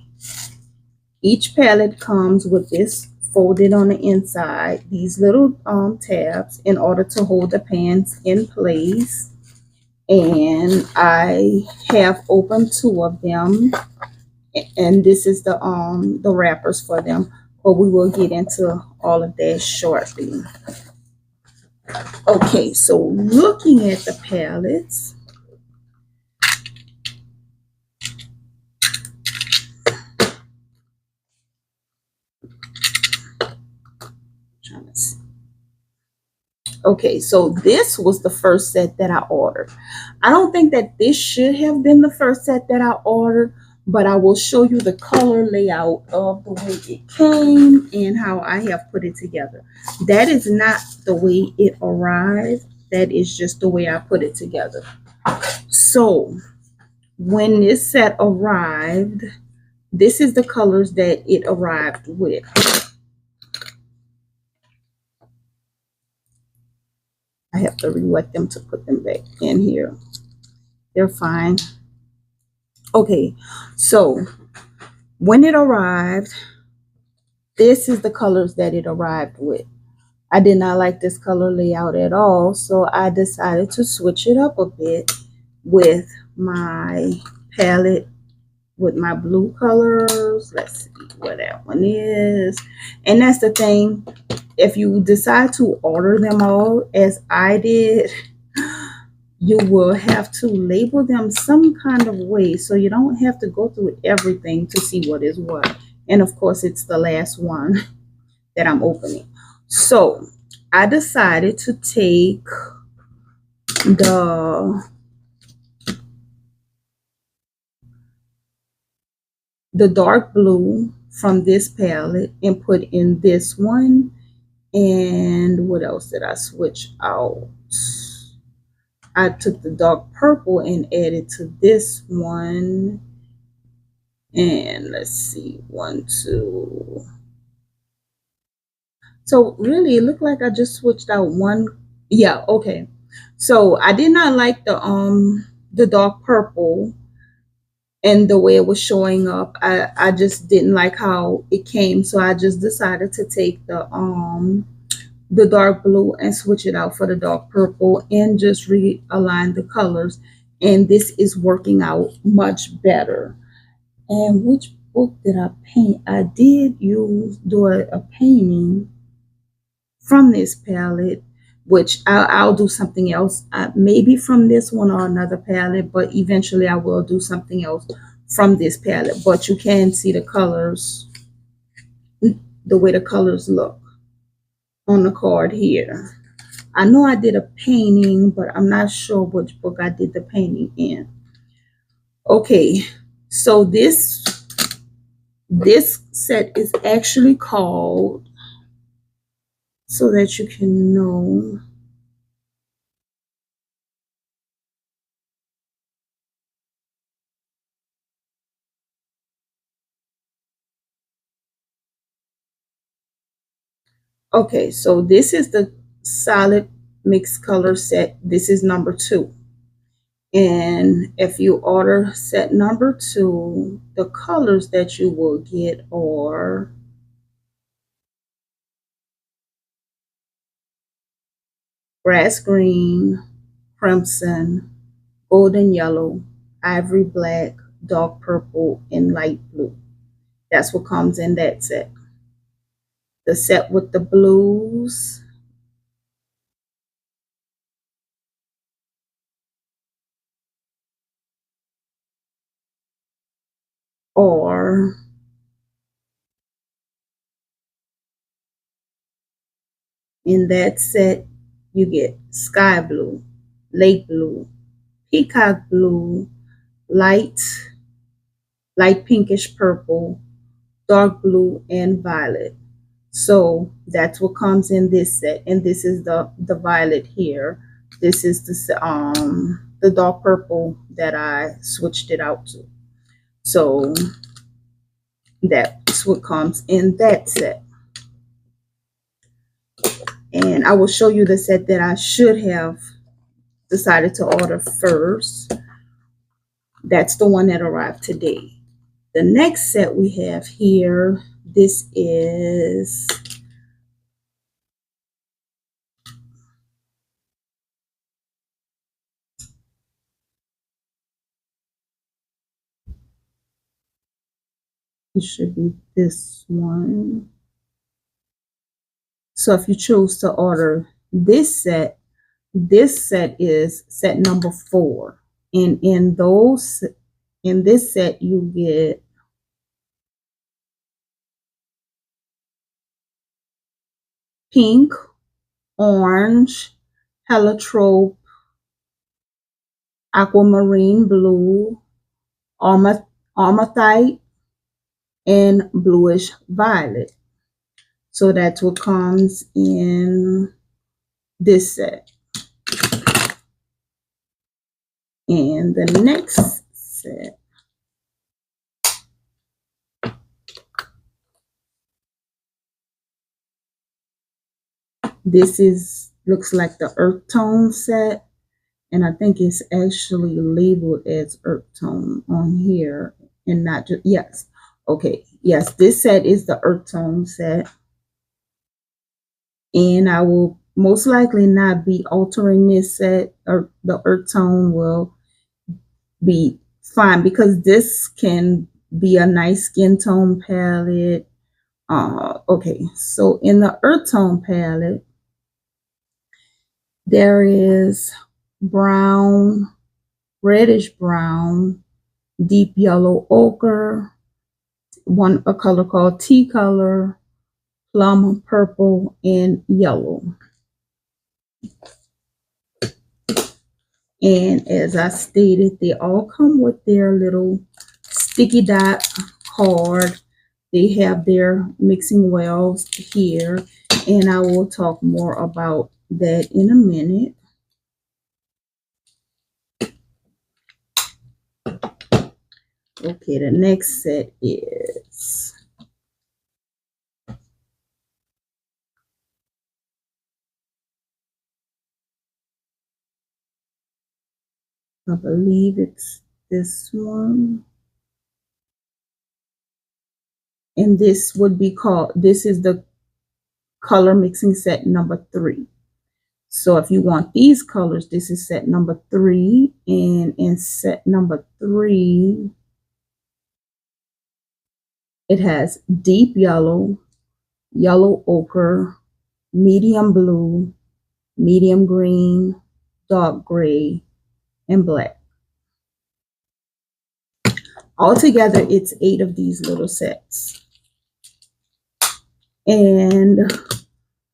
each palette comes with this folded on the inside, these little tabs in order to hold the pans in place. And I have opened 2 of them, and this is the wrappers for them, but we will get into all of that shortly. Okay, so looking at the palettes, trying to see. Okay, so this was the first set that I ordered. I don't think that this should have been the first set that I ordered, but I will show you the color layout of the way it came and how I have put it together. That is not the way it arrived. That is just the way I put it together. So when this set arrived, this is the colors that it arrived with. I have to re-wet them to put them back in here. They're fine. Okay, so when it arrived, this is the colors that it arrived with. I did not like this color layout at all, so I decided to switch it up a bit with my palette with my blue colors. Let's see where that one is. And that's the thing, if you decide to order them all as I did, you will have to label them some kind of way so you don't have to go through everything to see what is what. And of course, it's the last one that I'm opening. So I decided to take the dark blue from this palette and put in this one. And what else did I switch out? I took the dark purple and added to this one. And let's see, 1, 2. So really, it looked like I just switched out one. Yeah, okay. So I did not like the dark purple and the way it was showing up. I just didn't like how it came, so I just decided to take the dark blue and switch it out for the dark purple and just realign the colors. And this is working out much better. And which book did I paint? I did do a painting from this palette, which I'll do something else, maybe from this one or another palette, but eventually I will do something else from this palette. But you can see the colors, the way the colors look on the card here. I know I did a painting, but I'm not sure which book I did the painting in. Okay, so this set is actually called, so that you can know, okay, so this is the solid mixed color set. This is number 2. And if you order set number 2, the colors that you will get are grass green, crimson, golden yellow, ivory black, dark purple, and light blue. That's what comes in that set. The set with the blues are in that set, you get sky blue, lake blue, peacock blue, light, light pinkish purple, dark blue, and violet. So that's what comes in this set. And this is the violet here. This is the dark purple that I switched it out to. So that's what comes in that set. And I will show you the set that I should have decided to order first. That's the one that arrived today. The next set we have here, this is it should be this one. So if you choose to order this set is set number 4. And in this set you get pink, orange, heliotrope, aquamarine blue, amethyst, and bluish violet. So that's what comes in this set. And the next set looks like the earth tone set, and I think it's actually labeled as earth tone on here and not just, yes. Okay, yes, this set is the earth tone set. And I will most likely not be altering this set, or the earth tone will be fine because this can be a nice skin tone palette. Okay, so in the earth tone palette, there is brown, reddish brown, deep yellow ochre, a color called tea color, plum purple, and yellow. And as I stated, they all come with their little sticky dot card. They have their mixing wells here, and I will talk more about that in a minute. Okay, the next set is I believe it's this one. And this would be called, this is the color mixing set number 3. So if you want these colors, this is set number 3. And in set number 3, it has deep yellow, yellow ochre, medium blue, medium green, dark gray, and black. Altogether, it's 8 of these little sets. And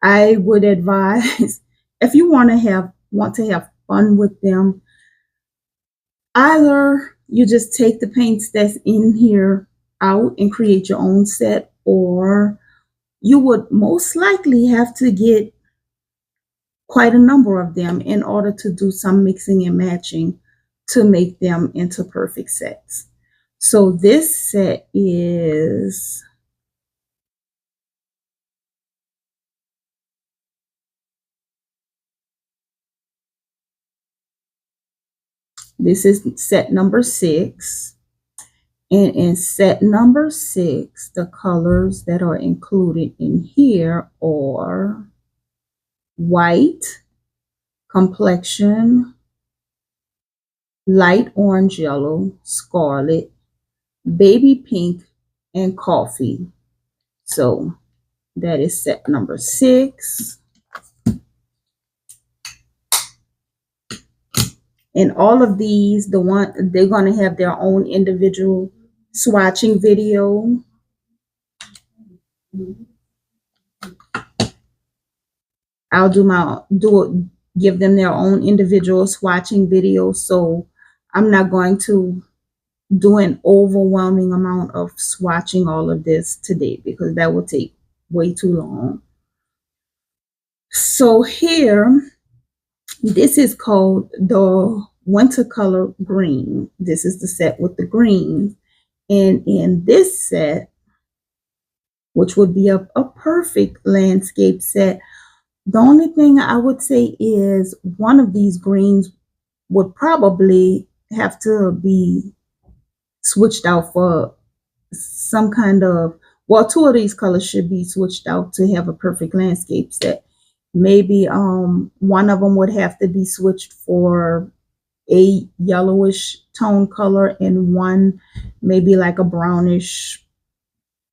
I would advise, if you want to have fun with them, either you just take the paints that's in here out and create your own set, or you would most likely have to get quite a number of them in order to do some mixing and matching to make them into perfect sets. So this set is This is set number 6. And in set number 6, the colors that are included in here are white, complexion, light orange yellow, scarlet, baby pink, and coffee. So that is set number 6. And all of these, they're going to have their own individual swatching video. I'll give them their own individual swatching video. So I'm not going to do an overwhelming amount of swatching all of this today because that will take way too long. So here, this is called the Watercolor Green. This is the set with the greens. And in this set, which would be a perfect landscape set, the only thing I would say is one of these greens would probably have to be switched out for some kind of, well, 2 of these colors should be switched out to have a perfect landscape set. Maybe one of them would have to be switched for a yellowish tone color and one maybe like a brownish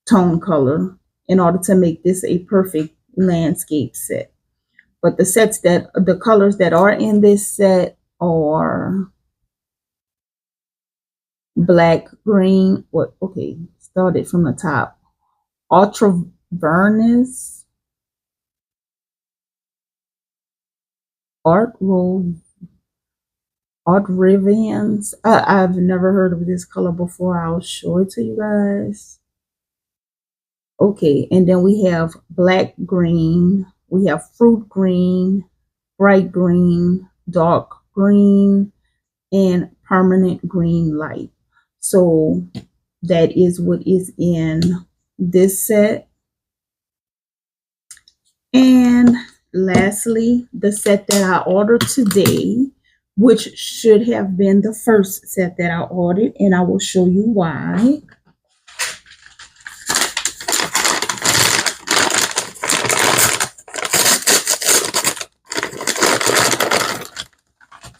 tone color in order to make this a perfect landscape set. But the colors that are in this set are black, green, started from the top. Ultraviolet, Art Rivians. I've never heard of this color before. I'll show it to you guys. Okay, and then we have black green. We have fruit green, bright green, dark green, and permanent green light. So that is what is in this set. And lastly, the set that I ordered today, which should have been the first set that I ordered, and I will show you why.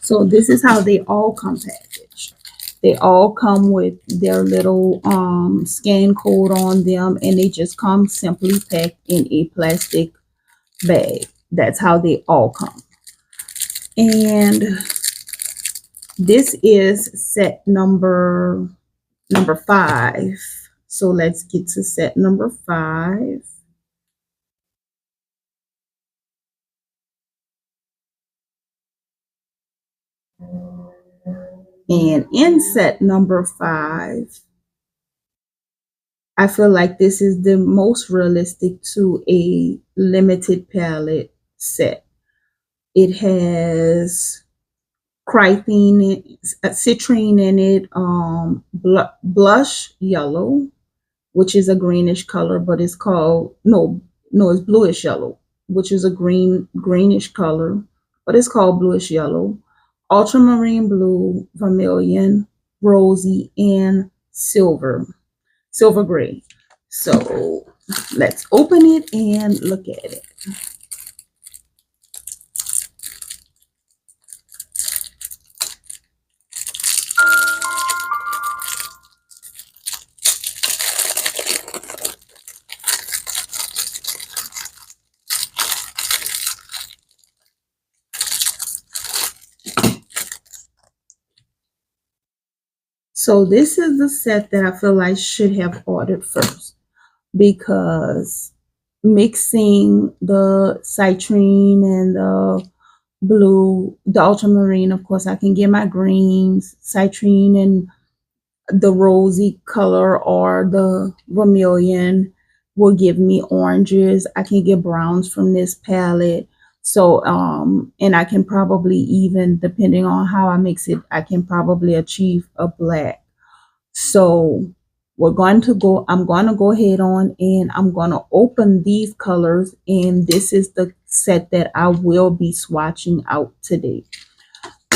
So this is how they all come packaged. They all come with their little scan code on them, and they just come simply packed in a plastic bag. That's how they all come. And this is set number 5. So let's get to set number 5. And in set number 5, I feel like this is the most realistic to a limited palette set. It has citrine in it, blush yellow, which is a greenish color, but it's called, it's bluish yellow, which is a greenish color, but it's called bluish yellow, ultramarine blue, vermilion, rosy, and silver gray. So let's open it and look at it. So this is the set that I feel I should have ordered first, because mixing the citrine and the blue, the ultramarine, of course, I can get my greens, citrine and the rosy color, or the vermilion will give me oranges. I can get browns from this palette. So, and I can probably even, depending on how I mix it, I can probably achieve a black. So I'm going to go ahead on and I'm going to open these colors. And this is the set that I will be swatching out today.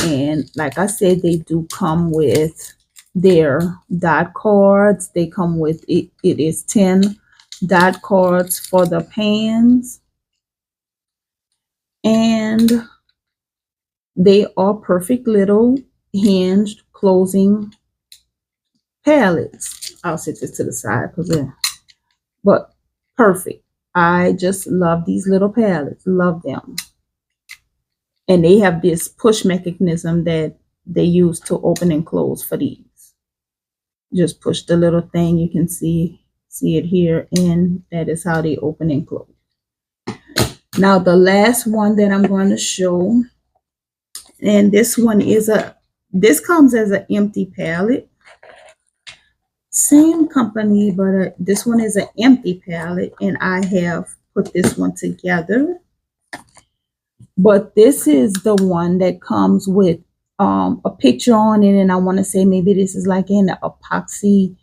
And like I said, they do come with their dot cards. They come with it. It is 10 dot cards for the pans. And they are perfect little hinged closing palettes. I'll set this to the side but perfect. I just love these little palettes. Love them. And they have this push mechanism that they use to open and close for these. Just push the little thing. You can see it here, and that is how they open and close. Now the last one that I'm going to show, and this one is this comes as an empty palette. Same company, but this one is an empty palette, and I have put this one together. But this is the one that comes with a picture on it, and I want to say maybe this is like an epoxy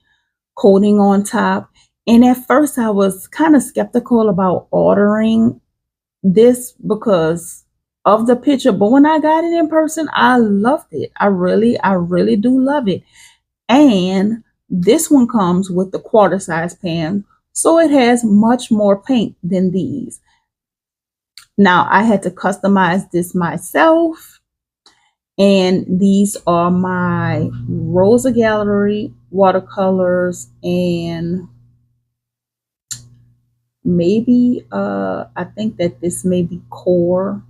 coating on top. And at first I was kind of skeptical about ordering this because of the picture, but when I got it in person, I loved it. I really do love it. And this one comes with the quarter size pan, so it has much more paint than these. Now I had to customize this myself, and these are my Rosa Gallery watercolors, and maybe I think that this may be core.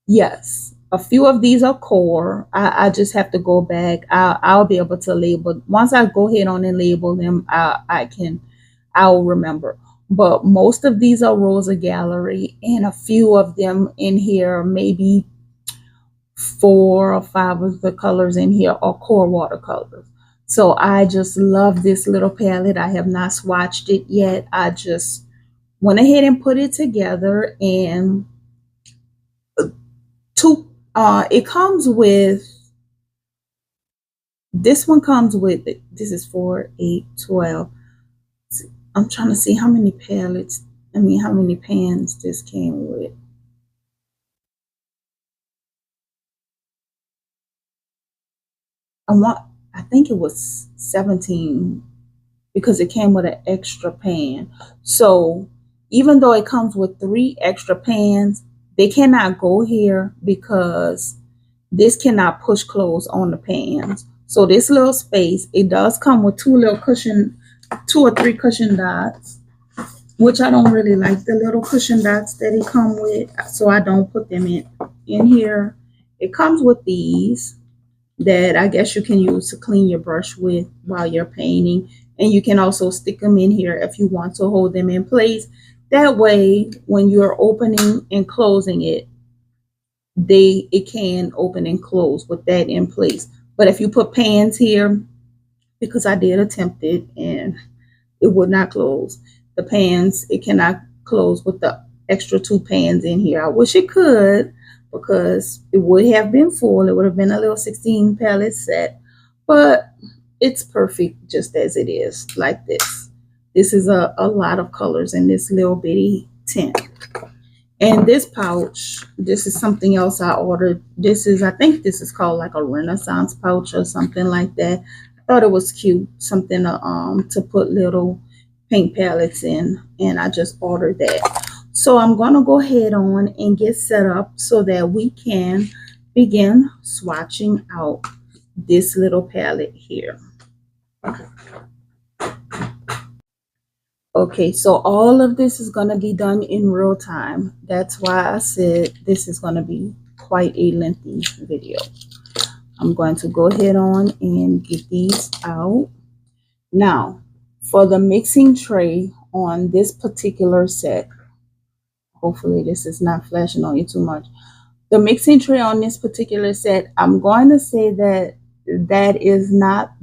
Yes, a few of these are core. I just have to go back. I'll be able to label once I go ahead on and label them. I'll remember. But most of these are Rosa Gallery, and a few of them in here, maybe 4 or 5 of the colors in here are core watercolors. So I just love this little palette. I have not swatched it yet. I just went ahead and put it together, and it comes with, this one comes with, this is 4, 8, 12. I'm trying to see how many palettes, how many pans this came with. I think it was 17 because it came with an extra pan. So even though it comes with 3 extra pans, they cannot go here because this cannot push close on the pans. So this little space, it does come with 2 or 3 cushion dots, which I don't really like the little cushion dots that it come with, so I don't put them in here. It comes with these that I guess you can use to clean your brush with while you're painting, and you can also stick them in here if you want to hold them in place. That way, when you're opening and closing it, it can open and close with that in place. But if you put pans here, because I did attempt it and it would not close. The pans, it cannot close with the extra 2 pans in here. I wish it could, because it would have been full. It would have been a little 16 palette set, but it's perfect just as it is, like this. This is a lot of colors in this little bitty tint. And this pouch, this is something else I ordered. This is, I think this is called like a Renaissance pouch or something like that. I thought it was cute, something to put little paint palettes in, and I just ordered that. So I'm going to go ahead on and get set up so that we can begin swatching out this little palette here. Okay, so all of this is going to be done in real time. That's why I said this is going to be quite a lengthy video. I'm going to go ahead on and get these out. Now, for the mixing tray on this particular set, hopefully this is not flashing on you too much. The mixing tray on this particular set, I'm going to say that is not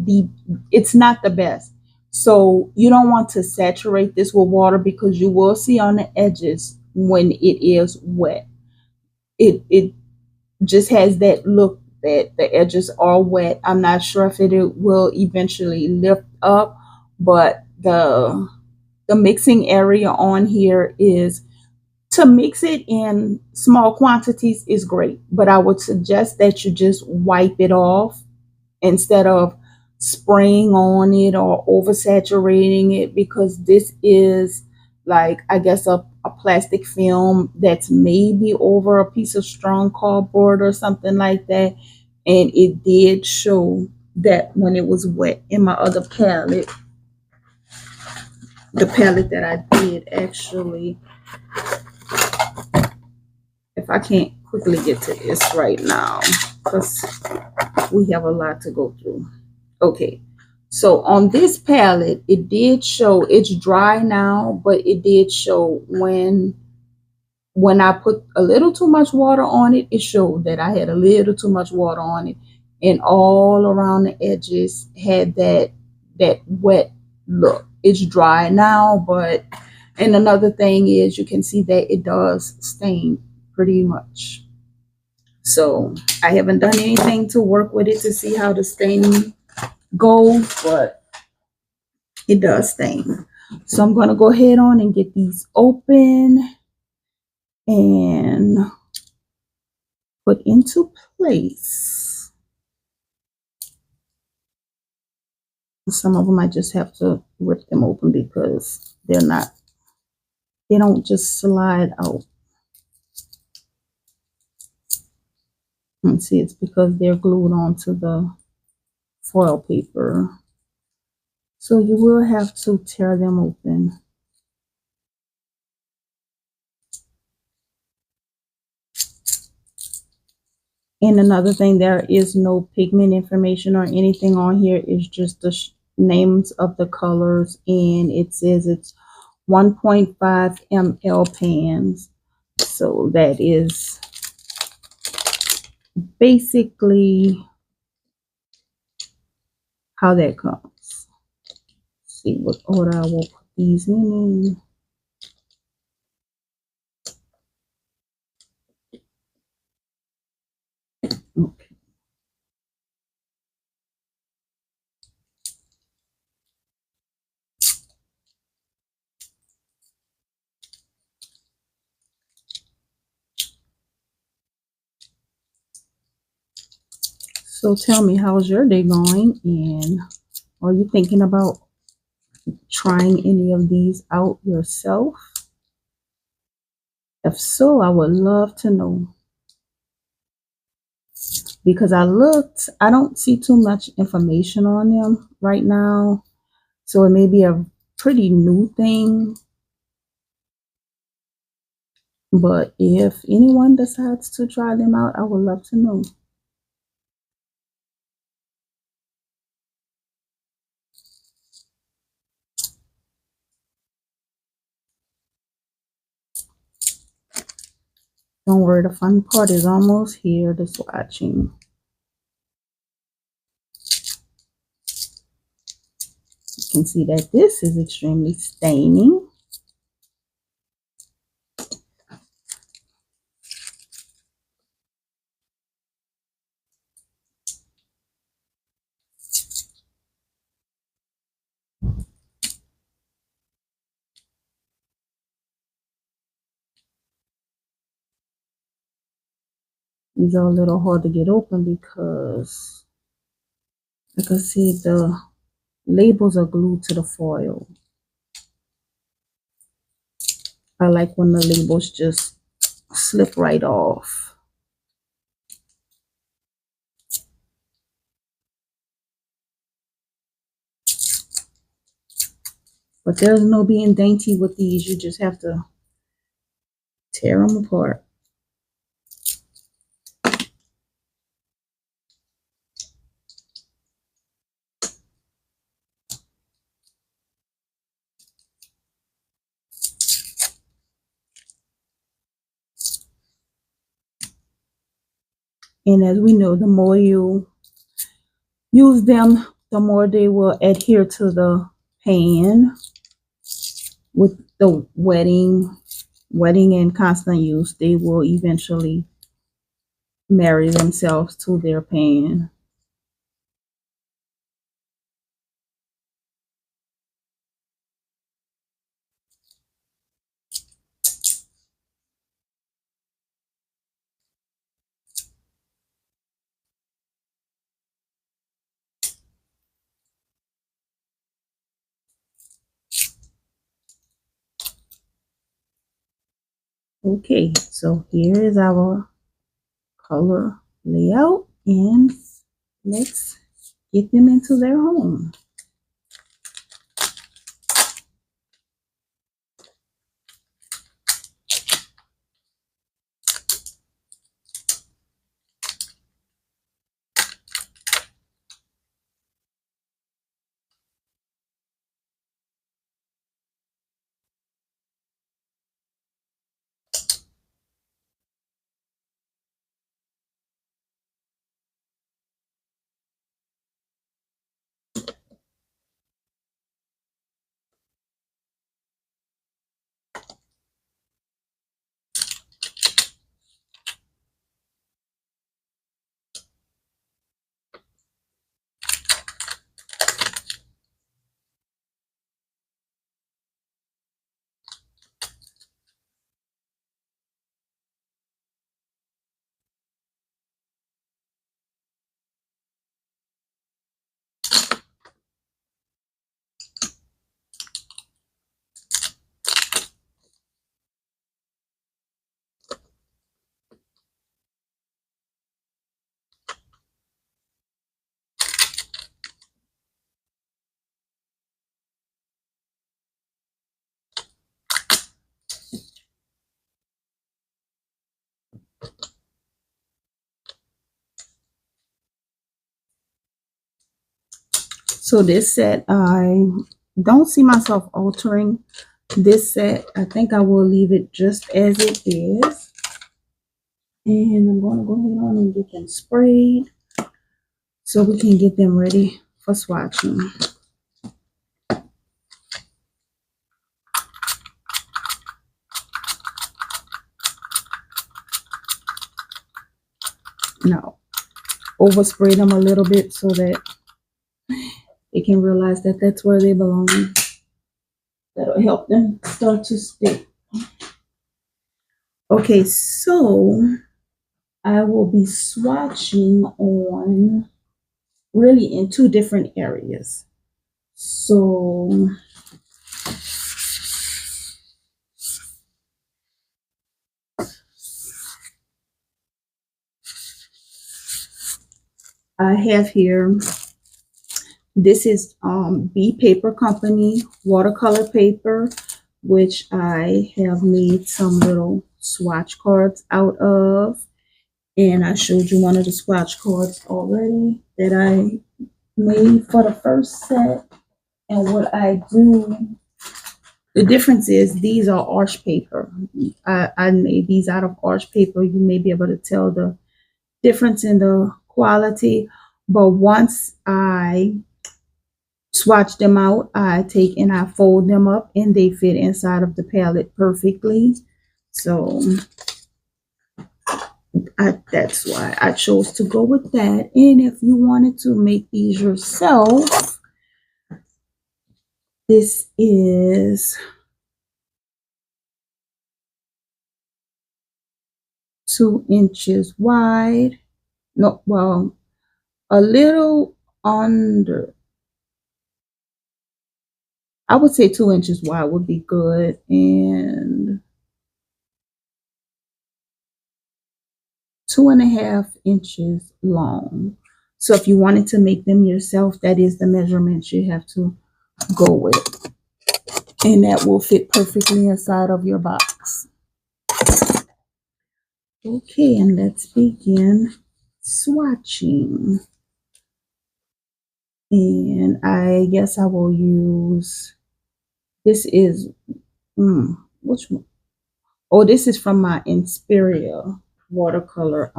it's not the best. So you don't want to saturate this with water, because you will see on the edges when it is wet. It just has that look that the edges are wet. I'm not sure if it will eventually lift up, but the mixing area on here is, To mix it in small quantities is great, but I would suggest that you just wipe it off instead of spraying on it or oversaturating it, because this is like, I guess, a plastic film that's maybe over a piece of strong cardboard or something like that. And it did show that when it was wet in my other palette, the palette that I did actually, if I can't quickly get to this right now, because we have a lot to go through. Okay, so on this palette, it did show, it's dry now, but it did show when I put a little too much water on it, it showed that I had a little too much water on it, and all around the edges had that wet look. It's dry now, but, and another thing is you can see that it does stain pretty much. So I haven't done anything to work with it to see how the staining goes, but it does stain. So I'm going to go ahead on and get these open and put into place. Some of them I just have to rip them open because they don't just slide out. And see, it's because they're glued onto the foil paper. So you will have to tear them open. And another thing, there is no pigment information or anything on here. It's just the names of the colors, and it says it's 1.5 ml pans. So that is basically how that comes. Let's see what order I will put these in. Okay. So tell me, how's your day going? And are you thinking about trying any of these out yourself? If so, I would love to know. Because I don't see too much information on them right now. So it may be a pretty new thing. But if anyone decides to try them out, I would love to know. Don't worry, the fun part is almost here, the swatching. You can see that this is extremely staining. These are a little hard to get open because, like I see, the labels are glued to the foil. I like when the labels just slip right off. But there's no being dainty with these. You just have to tear them apart. And as we know, the more you use them, the more they will adhere to the pan. With the wetting and constant use, they will eventually marry themselves to their pan. Okay, so here is our color layout, and let's get them into their home. So this set, I don't see myself altering this set. I think I will leave it just as it is. And I'm going to go ahead on and get them sprayed so we can get them ready for swatching. Now, overspray them a little bit so that they can realize that that's where they belong. That'll help them start to stick. Okay, so I will be swatching on really in two different areas. So I have here, this is B Paper Company watercolor paper, which I have made some little swatch cards out of. And I showed you one of the swatch cards already that I made for the first set. And what I do, the difference is these are arch paper. I made these out of arch paper. You may be able to tell the difference in the quality. But once I swatch them out, I take and I fold them up and they fit inside of the palette perfectly. So that's why I chose to go with that. And if you wanted to make these yourself, this is 2 inches wide. No, well, a little under. I would say 2 inches wide would be good. And 2.5 inches long. So if you wanted to make them yourself, that is the measurements you have to go with. And that will fit perfectly inside of your box. Okay, and let's begin swatching. And I guess I will use, this is, which one? Oh, this is from my Inspiria watercolor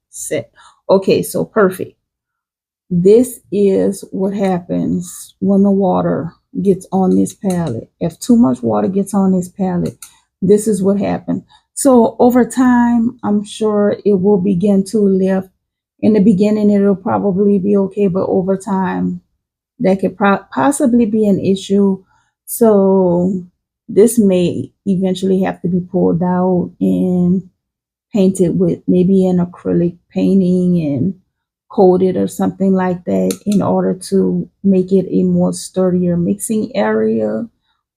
set. Okay, so perfect. This is what happens when the water gets on this palette. If too much water gets on this palette, this is what happens. So over time, I'm sure it will begin to lift. In the beginning, it'll probably be okay, but over time, that could possibly be an issue. So this may eventually have to be pulled out and painted with maybe an acrylic painting and coated or something like that in order to make it a more sturdier mixing area.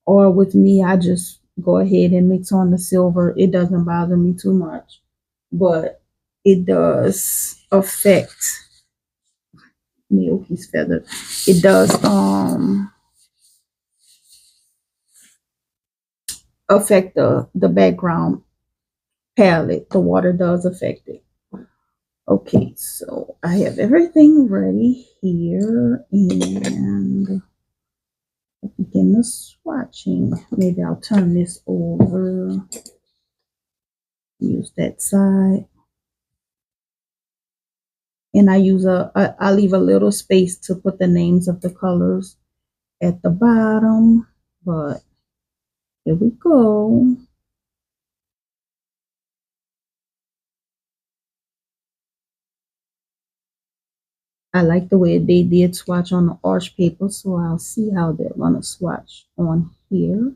Or with me, I just go ahead and mix on the silver. It doesn't bother me too much, but it does affect Milky's feather. It does affect the background palette. The water does affect it. Okay, so I have everything ready here and begin the swatching. Maybe I'll turn this over. Use that side. And I leave a little space to put the names of the colors at the bottom. But here we go. I like the way they did swatch on the arch paper, so I'll see how they're gonna swatch on here.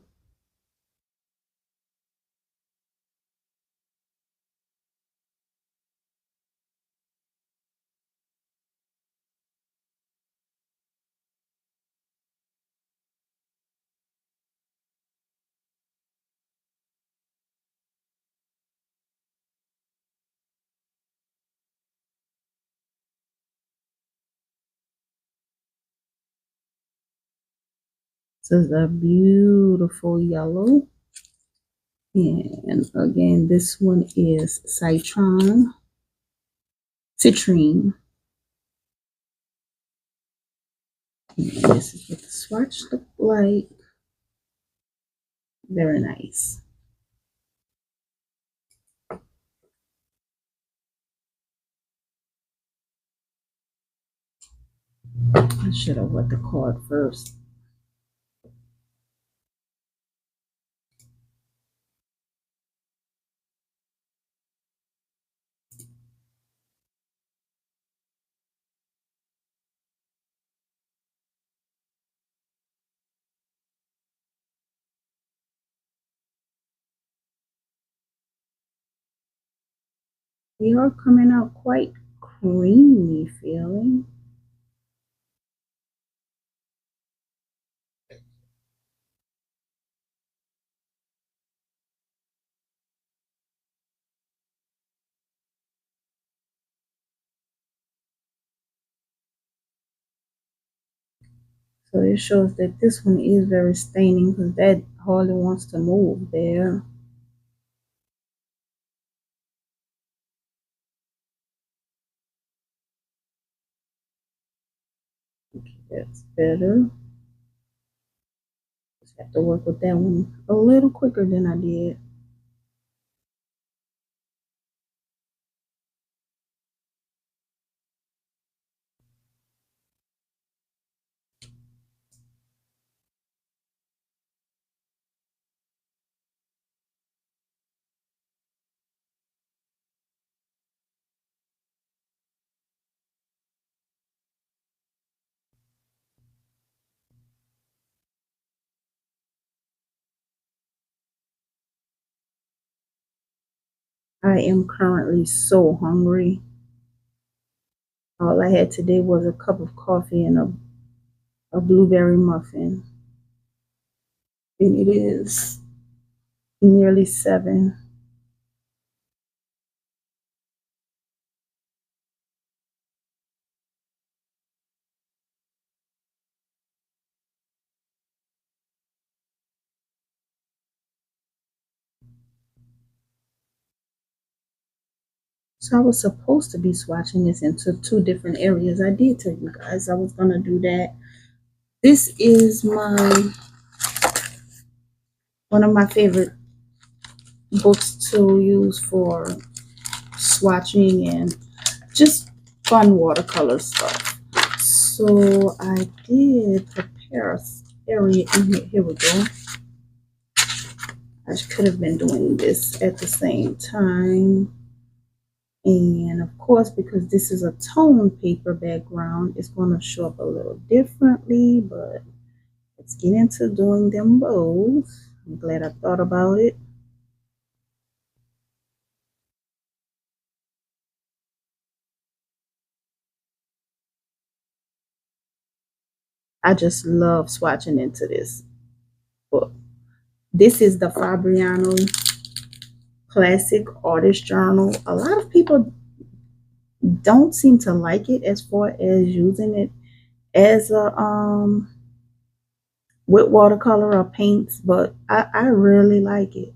This is a beautiful yellow. And again, this one is citrine. And this is what the swatch look like. Very nice. I should have wet the card first. They are coming out quite creamy feeling. So it shows that this one is very staining because that hardly wants to move there. Okay, that's better. Just have to work with that one a little quicker than I did. I am currently so hungry. All I had today was a cup of coffee and a blueberry muffin. And it is nearly 7. So I was supposed to be swatching this into 2 different areas. I did tell you guys I was gonna do that. This is one of my favorite books to use for swatching and just fun watercolor stuff. So I did prepare an area in here. Here we go. I could have been doing this at the same time. And of course, because this is a tone paper background, it's going to show up a little differently, but let's get into doing them both. I'm glad I thought about it. I just love swatching into this book. This is the Fabriano Classic Artist Journal. A lot of people don't seem to like it as far as using it as a with watercolor or paints, but I really like it.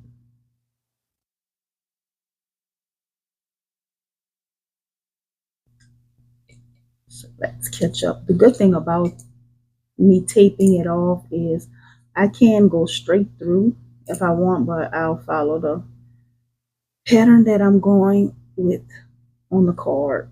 So let's catch up. The good thing about me taping it off is I can go straight through if I want, but I'll follow the pattern that I'm going with on the card.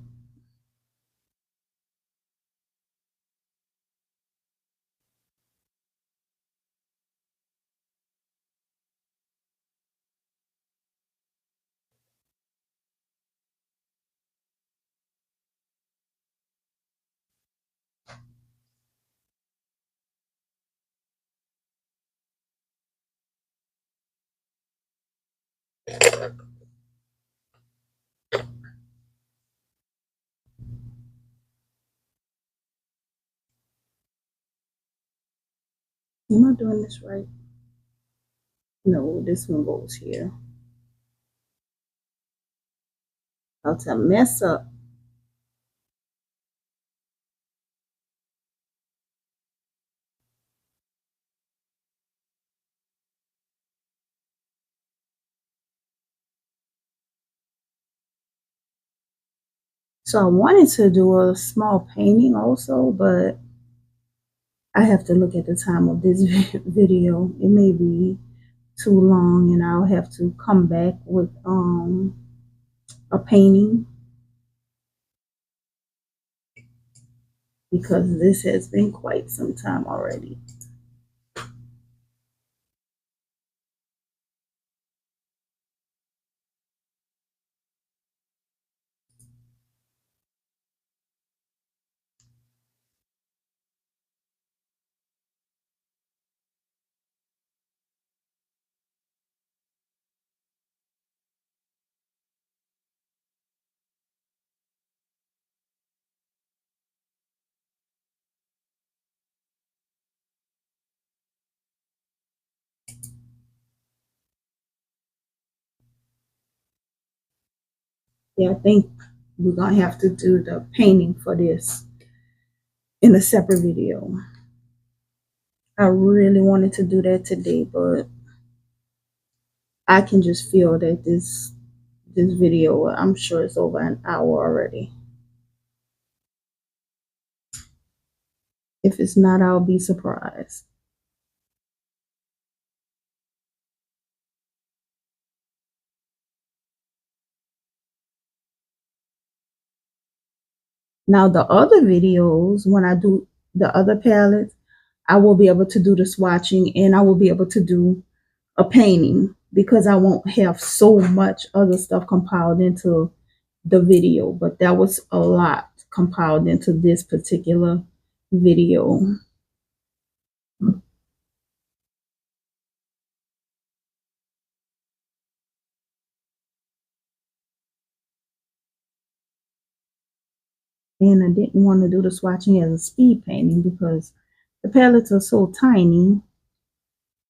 Am I doing this right? No, this one goes here. How to mess up. So I wanted to do a small painting also, but I have to look at the time of this video. It may be too long and I'll have to come back with a painting because this has been quite some time already. Yeah, I think we're gonna have to do the painting for this in a separate video. I really wanted to do that today, but I can just feel that this video, I'm sure it's over an hour already. If it's not, I'll be surprised. Now the other videos, when I do the other palettes, I will be able to do the swatching and I will be able to do a painting because I won't have so much other stuff compiled into the video. But that was a lot compiled into this particular video. And I didn't want to do the swatching as a speed painting because the palettes are so tiny.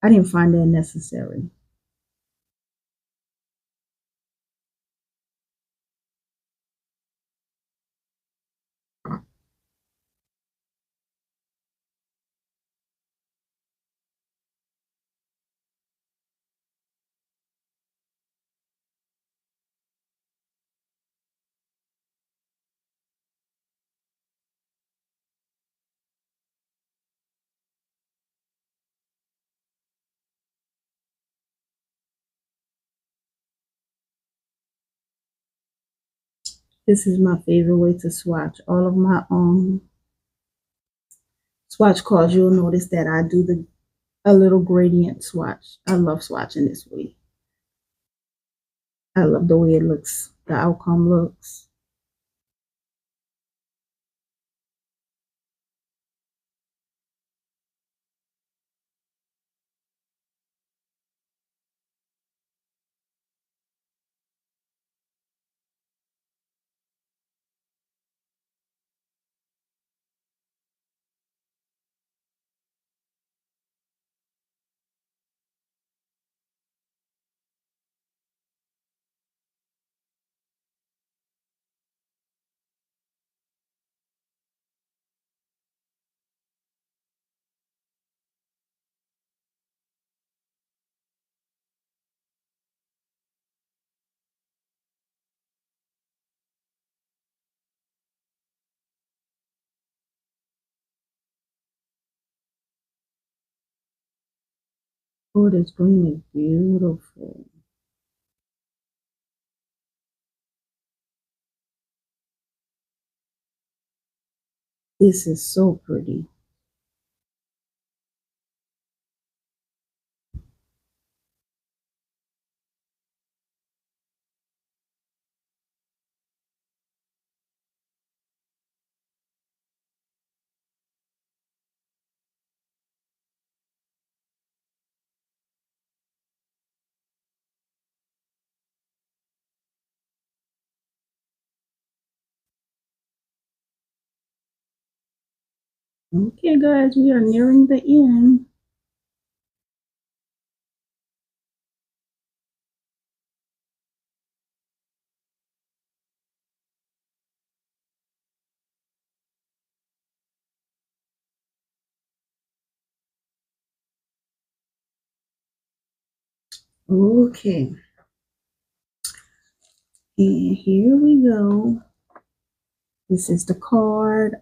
I didn't find that necessary. This is my favorite way to swatch. All of my swatch cards, you'll notice that I do a little gradient swatch. I love swatching this way. I love the way it looks, the outcome looks. Oh, this green is beautiful. This is so pretty. Okay, guys, we are nearing the end. Okay, and here we go. This is the card.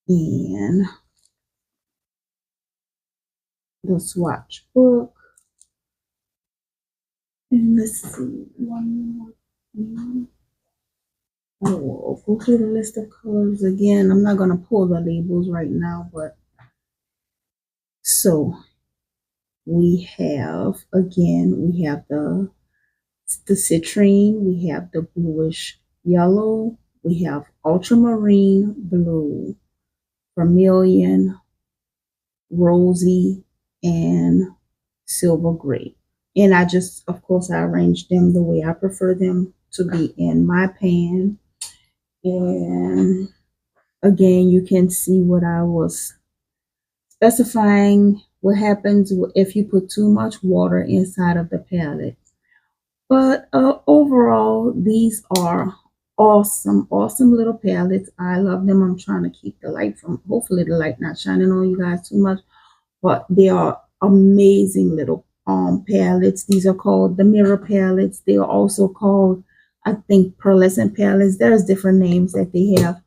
And the swatch book. And let's see, one more thing. Oh, go through the list of colors again. I'm not going to pull the labels right now, but so we have, again, we have the citrine, we have the bluish yellow, we have ultramarine blue, vermilion, rosy, and silver gray. And I just, of course, I arranged them the way I prefer them to be in my pan. And again, you can see what I was specifying, what happens if you put too much water inside of the palette. But overall, these are awesome, awesome little palettes. I love them. I'm trying to keep the light from, hopefully the light not shining on you guys too much, but they are amazing little palettes. These are called the mirror palettes. They are also called, I think, pearlescent palettes. There's different names that they have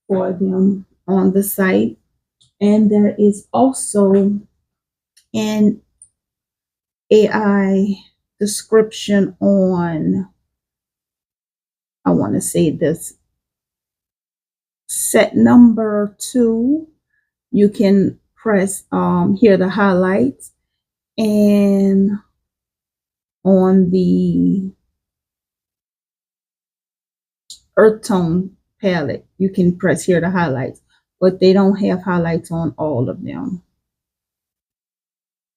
for them on the site. And there is also an AI description on, I want to say this, set number 2. You can press here the highlights, and on the earth tone palette you can press here the highlights, but they don't have highlights on all of them.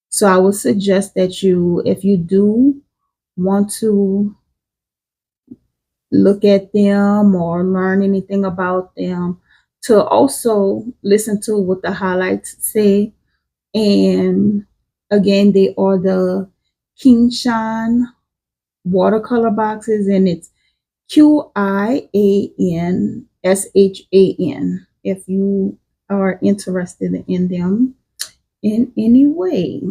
So I would suggest that you, if you do want to look at them or learn anything about them, to also listen to what the highlights say. And again, they are the Qianshan watercolor boxes, and it's Qianshan if you are interested in them in any way.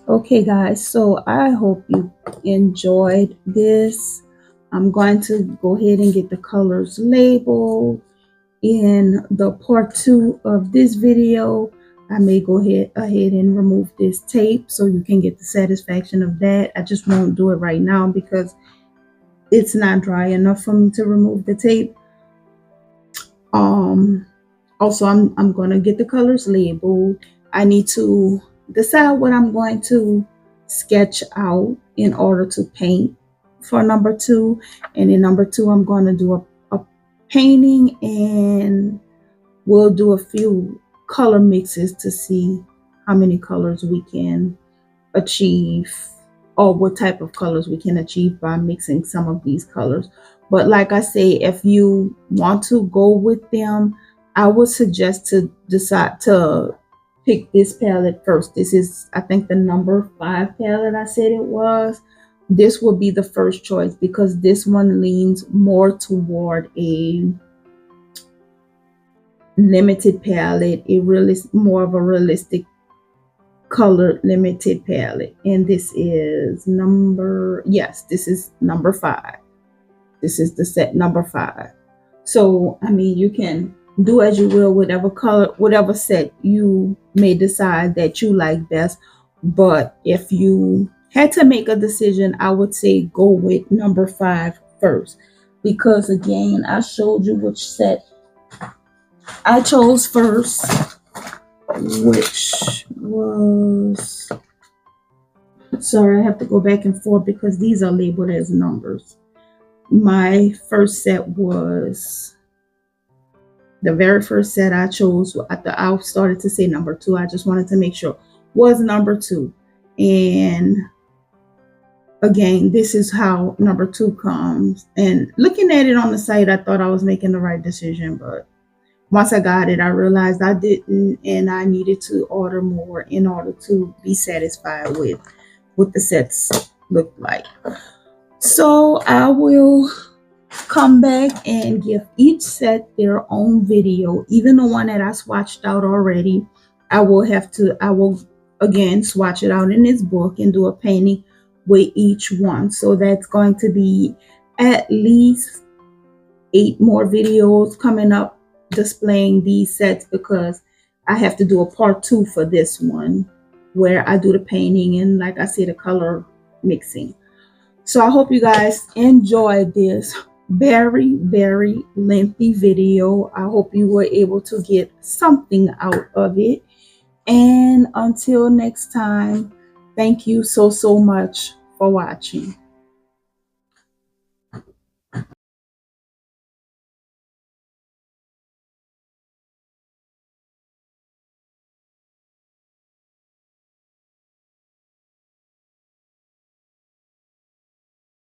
Okay, guys, so I hope you enjoyed this. I'm going to go ahead and get the colors labeled. In the part 2 of this video, I may go ahead and remove this tape so you can get the satisfaction of that. I just won't do it right now because it's not dry enough for me to remove the tape. Also, I'm going to get the colors labeled. I need to decide what I'm going to sketch out in order to paint for number 2. And in number 2, I'm going to do a painting, and we'll do a few color mixes to see how many colors we can achieve, or what type of colors we can achieve by mixing some of these colors. But like I say, if you want to go with them, I would suggest to decide to pick this palette first. This is, I think, the number 5 palette I said it was. This will be the first choice because this one leans more toward a limited palette. It really is more of a realistic color limited palette, and this is number, yes, this is number 5. This is the set number 5. So, I mean, you can do as you will, whatever color, whatever set you may decide that you like best. But if you had to make a decision, I would say go with number 5 first. Because again, I showed you which set I chose first, which was, sorry, I have to go back and forth because these are labeled as numbers. My first set was, the very first set I chose, after I started to say number 2, I just wanted to make sure, was number 2. And again, this is how number 2 comes. And looking at it on the site, I thought I was making the right decision, but once I got it, I realized I didn't, and I needed to order more in order to be satisfied with what the sets look like. So I will come back and give each set their own video. Even the one that I swatched out already, I will again swatch it out in this book and do a painting with each one. So that's going to be at least 8 more videos coming up displaying these sets, because I have to do a part 2 for this one where I do the painting and, like I said, the color mixing. So I hope you guys enjoyed this very, very lengthy video. I hope you were able to get something out of it. And until next time, thank you so much for watching.